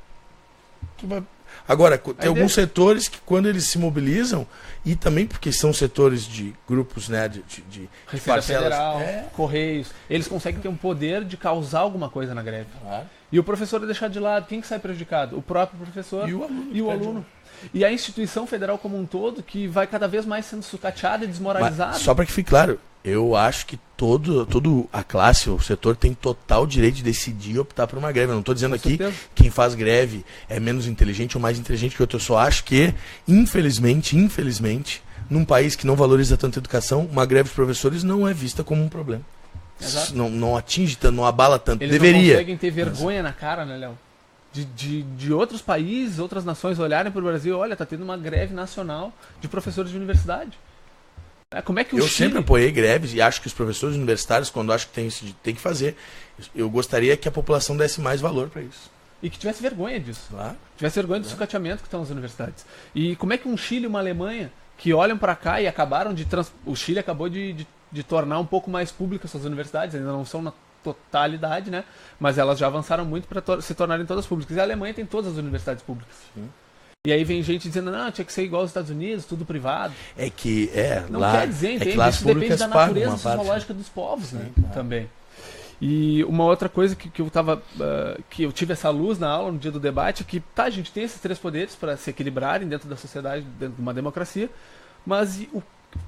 agora, tem alguns setores que, quando eles se mobilizam, e também porque são setores de grupos, né, de Receita Federal, Correios, eles conseguem ter um poder de causar alguma coisa na greve. E o professor é deixado de lado. Quem que sai prejudicado? O próprio professor e o aluno. E a instituição federal como um todo, que vai cada vez mais sendo sucateada e desmoralizada. Mas, só para que fique claro, eu acho que toda a classe, o setor tem total direito de decidir e optar por uma greve. Eu não estou dizendo aqui que quem faz greve é menos inteligente ou mais inteligente que outro. Eu só acho que, infelizmente, num país que não valoriza tanto a educação, uma greve de professores não é vista como um problema. Exato. Não atinge tanto, não abala tanto. Eles deveria. Não conseguem ter vergonha na cara, né, Léo? De outros países, outras nações olharem para o Brasil, olha, tá tendo uma greve nacional de professores de universidade. Como é que eu sempre apoiei greves e acho que os professores universitários, quando acham que tem isso, tem que fazer. Eu gostaria que a população desse mais valor para isso. E que tivesse vergonha disso. Claro. Tivesse vergonha do sucateamento que estão nas universidades. E como é que um Chile e uma Alemanha, que olham para cá e acabaram de... O Chile acabou de tornar um pouco mais públicas suas universidades, ainda não são na totalidade, né? Mas elas já avançaram muito para se tornarem todas públicas. E a Alemanha tem todas as universidades públicas. Sim. E aí vem gente dizendo, não, tinha que ser igual aos Estados Unidos, tudo privado. Não quer dizer, entende? Isso depende da natureza sociológica dos povos, né? Sim, claro. Também. E uma outra coisa que eu tive essa luz na aula no dia do debate é que, a gente tem esses 3 poderes para se equilibrarem dentro da sociedade, dentro de uma democracia, mas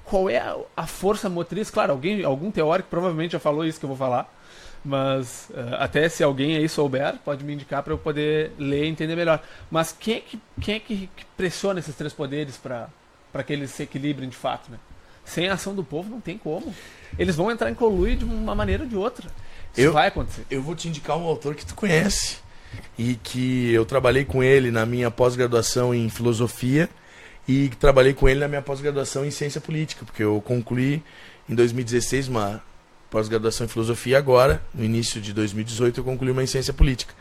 qual é a força motriz? Claro, algum teórico provavelmente já falou isso que eu vou falar, mas até se alguém aí souber, pode me indicar para eu poder ler e entender melhor. Mas quem é que pressiona esses 3 poderes para que eles se equilibrem de fato, né? Sem a ação do povo não tem como. Eles vão entrar em conluio de uma maneira ou de outra. Isso vai acontecer. Eu vou te indicar um autor que tu conhece e que eu trabalhei com ele na minha pós-graduação em filosofia e trabalhei com ele na minha pós-graduação em ciência política, porque eu concluí em 2016 uma pós-graduação em filosofia, agora, no início de 2018, eu concluí uma em ciência política.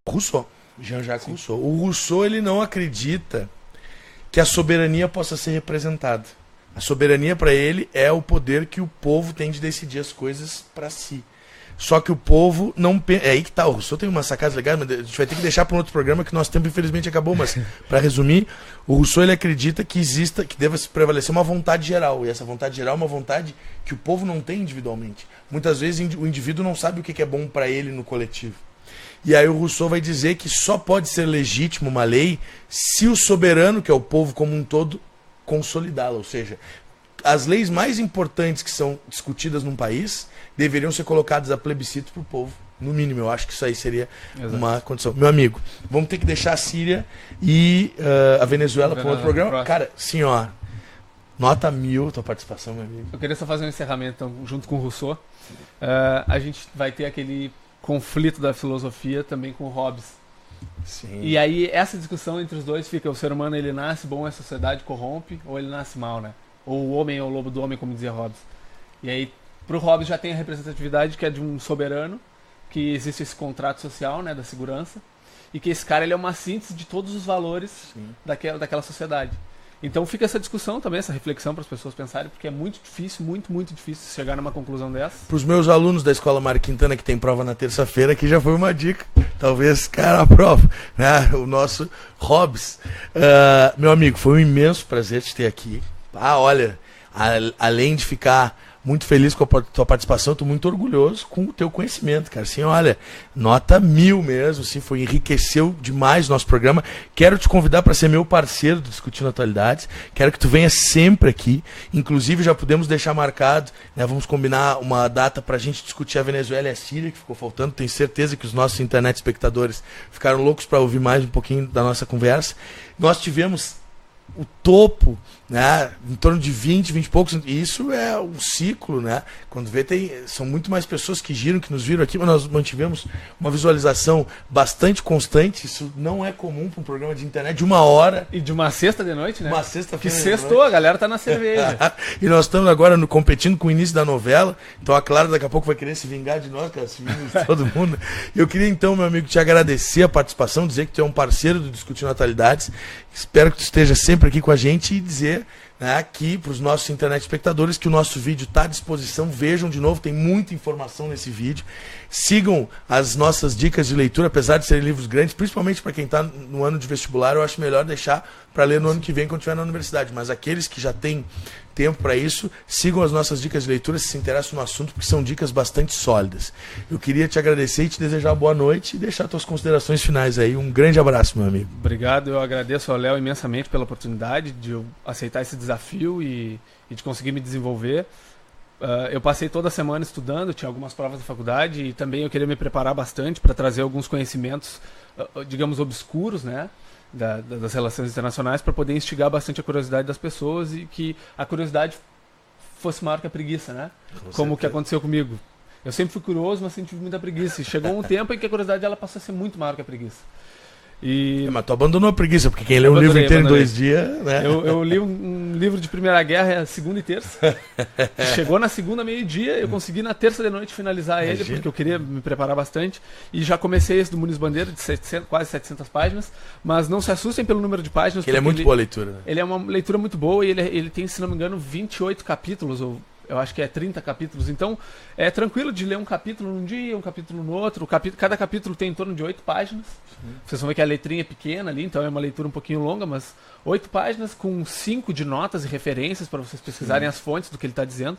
Rousseau, Jean-Jacques Rousseau. O Rousseau, ele não acredita que a soberania possa ser representada. A soberania para ele é o poder que o povo tem de decidir as coisas para si. Só que o povo não... É aí que tá, o Rousseau tem umas sacadas legais, mas a gente vai ter que deixar para um outro programa que nosso tempo infelizmente acabou, mas para resumir, o Rousseau ele acredita que deva se prevalecer uma vontade geral, e essa vontade geral é uma vontade que o povo não tem individualmente. Muitas vezes o indivíduo não sabe o que é bom para ele no coletivo. E aí o Rousseau vai dizer que só pode ser legítimo uma lei se o soberano, que é o povo como um todo, consolidá-la, ou seja, as leis mais importantes que são discutidas num país deveriam ser colocadas a plebiscito para o povo. No mínimo, eu acho que isso aí seria uma condição. Meu amigo, vamos ter que deixar a Síria e a Venezuela para outro programa. Próximo. Cara, senhor, nota 1000 tua participação, meu amigo. Eu queria só fazer um encerramento, então, junto com o Rousseau. A gente vai ter aquele conflito da filosofia também com o Hobbes. Sim. E aí, essa discussão entre os dois fica: o ser humano ele nasce bom, a sociedade corrompe, ou ele nasce mal, né? Ou o homem é o lobo do homem, como dizia Hobbes. E aí, pro Hobbes já tem a representatividade que é de um soberano, que existe esse contrato social, né, da segurança, e que esse cara ele é uma síntese de todos os valores daquela sociedade. Então fica essa discussão também, essa reflexão para as pessoas pensarem, porque é muito difícil, muito difícil chegar numa conclusão dessa. Para os meus alunos da Escola Mário Quintana, que tem prova na terça-feira, aqui já foi uma dica. Talvez, cara, a prova, né? O nosso Hobbes. Meu amigo, foi um imenso prazer te ter aqui. Olha, além de ficar muito feliz com a tua participação, estou muito orgulhoso com o teu conhecimento, cara. Assim, olha, nota 1000 mesmo, assim, enriqueceu demais o nosso programa. Quero te convidar para ser meu parceiro do Discutindo Atualidades. Quero que tu venha sempre aqui. Inclusive, já podemos deixar marcado, né, vamos combinar uma data para a gente discutir a Venezuela e a Síria, que ficou faltando. Tenho certeza que os nossos internet espectadores ficaram loucos para ouvir mais um pouquinho da nossa conversa. Nós tivemos o topo, né, em torno de 20 e poucos, e isso é um ciclo, né? Quando vê, são muito mais pessoas que giram, que nos viram aqui, mas nós mantivemos uma visualização bastante constante. Isso não é comum para um programa de internet de 1 hora. E de uma sexta de noite, né? Uma sexta-feira. Que sextou, a galera tá na cerveja. E nós estamos agora competindo com o início da novela, então a Clara daqui a pouco vai querer se vingar de nós, cara, se vinga de todo mundo. Eu queria então, meu amigo, te agradecer a participação, dizer que tu é um parceiro do Discutindo Atualidades. Espero que tu esteja sempre aqui com a gente e dizer, né, aqui para os nossos internet espectadores que o nosso vídeo está à disposição. Vejam de novo, tem muita informação nesse vídeo. Sigam as nossas dicas de leitura, apesar de serem livros grandes, principalmente para quem está no ano de vestibular, eu acho melhor deixar para ler no ano que vem quando estiver na universidade. Mas aqueles que já têm tempo para isso, sigam as nossas dicas de leitura se interessam no assunto, porque são dicas bastante sólidas. Eu queria te agradecer e te desejar boa noite e deixar tuas considerações finais aí. Um grande abraço, meu amigo. Obrigado, eu agradeço ao Léo imensamente pela oportunidade de eu aceitar esse desafio e de conseguir me desenvolver. Eu passei toda a semana estudando, tinha algumas provas da faculdade e também eu queria me preparar bastante para trazer alguns conhecimentos, digamos, obscuros, né, das relações internacionais, para poder instigar bastante a curiosidade das pessoas e que a curiosidade fosse maior que a preguiça, né? Como o que aconteceu comigo. Eu sempre fui curioso, mas sempre tive muita preguiça. E chegou um tempo em que a curiosidade ela passou a ser muito maior que a preguiça. Mas tu abandonou a preguiça, porque quem lê um livro inteiro em 2 dias, né? Eu li um livro de Primeira Guerra, segunda e terça. Chegou na segunda, meio-dia, eu consegui na terça de noite finalizar ele, porque eu queria me preparar bastante. E já comecei esse do Muniz Bandeira, de quase 700 páginas. Mas não se assustem pelo número de páginas. Ele é muito boa leitura, né? Ele é uma leitura muito boa e ele tem, se não me engano, 28 capítulos, ou eu acho que é 30 capítulos. Então, é tranquilo de ler um capítulo num dia, um capítulo no outro. Cada capítulo tem em torno de 8 páginas. Vocês vão ver que a letrinha é pequena ali, então é uma leitura um pouquinho longa, mas 8 páginas com 5 de notas e referências para vocês pesquisarem as fontes do que ele está dizendo.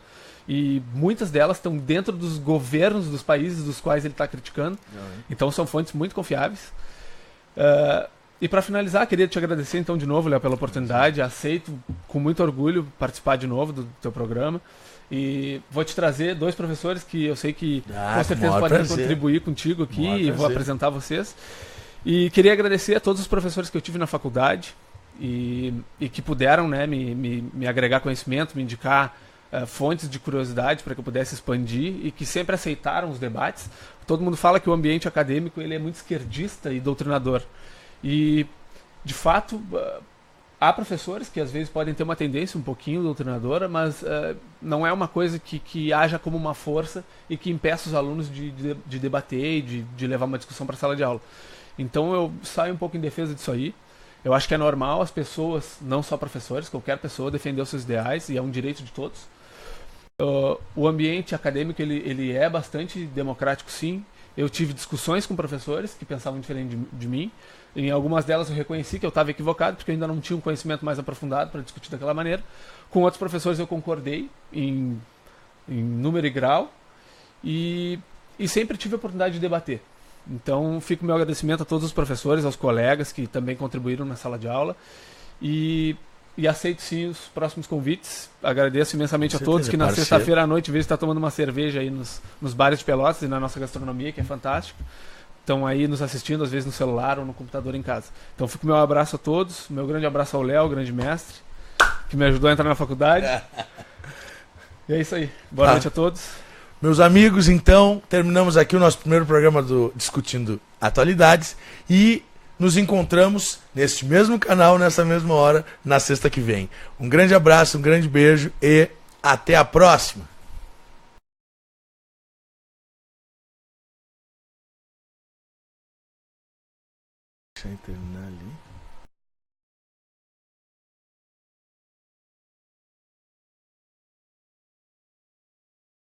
E muitas delas estão dentro dos governos dos países dos quais ele está criticando. Então, são fontes muito confiáveis. E para finalizar, queria te agradecer então de novo, Léo, pela oportunidade. Aceito com muito orgulho participar de novo do teu programa. E vou te trazer 2 professores que eu sei que com certeza podem contribuir contigo aqui e vou apresentar vocês. E queria agradecer a todos os professores que eu tive na faculdade e que puderam, né, me agregar conhecimento, me indicar fontes de curiosidade para que eu pudesse expandir e que sempre aceitaram os debates. Todo mundo fala que o ambiente acadêmico ele é muito esquerdista e doutrinador. E, de fato, há professores que às vezes podem ter uma tendência um pouquinho doutrinadora, mas não é uma coisa que haja como uma força e que impeça os alunos de debater e de levar uma discussão para a sala de aula. Então eu saio um pouco em defesa disso aí. Eu acho que é normal as pessoas, não só professores, qualquer pessoa defender os seus ideais e é um direito de todos. O ambiente acadêmico ele é bastante democrático, sim. Eu tive discussões com professores que pensavam diferente de mim. Em algumas delas eu reconheci que eu estava equivocado, porque eu ainda não tinha um conhecimento mais aprofundado para discutir daquela maneira. Com outros professores eu concordei em número e grau e sempre tive a oportunidade de debater. Então fica o meu agradecimento a todos os professores, aos colegas que também contribuíram na sala de aula e aceito sim os próximos convites. Agradeço imensamente a todos que na sexta-feira à noite vejo estar tomando uma cerveja aí nos bares de Pelotas e na nossa gastronomia, que é fantástico. Estão aí nos assistindo, às vezes no celular ou no computador em casa. Então fica o meu abraço a todos, meu grande abraço ao Léo, grande mestre, que me ajudou a entrar na faculdade. E é isso aí. Boa noite a todos. Meus amigos, então, terminamos aqui o nosso primeiro programa do Discutindo Atualidades e nos encontramos neste mesmo canal, nessa mesma hora, na sexta que vem. Um grande abraço, um grande beijo e até a próxima! Deixa eu terminar ali.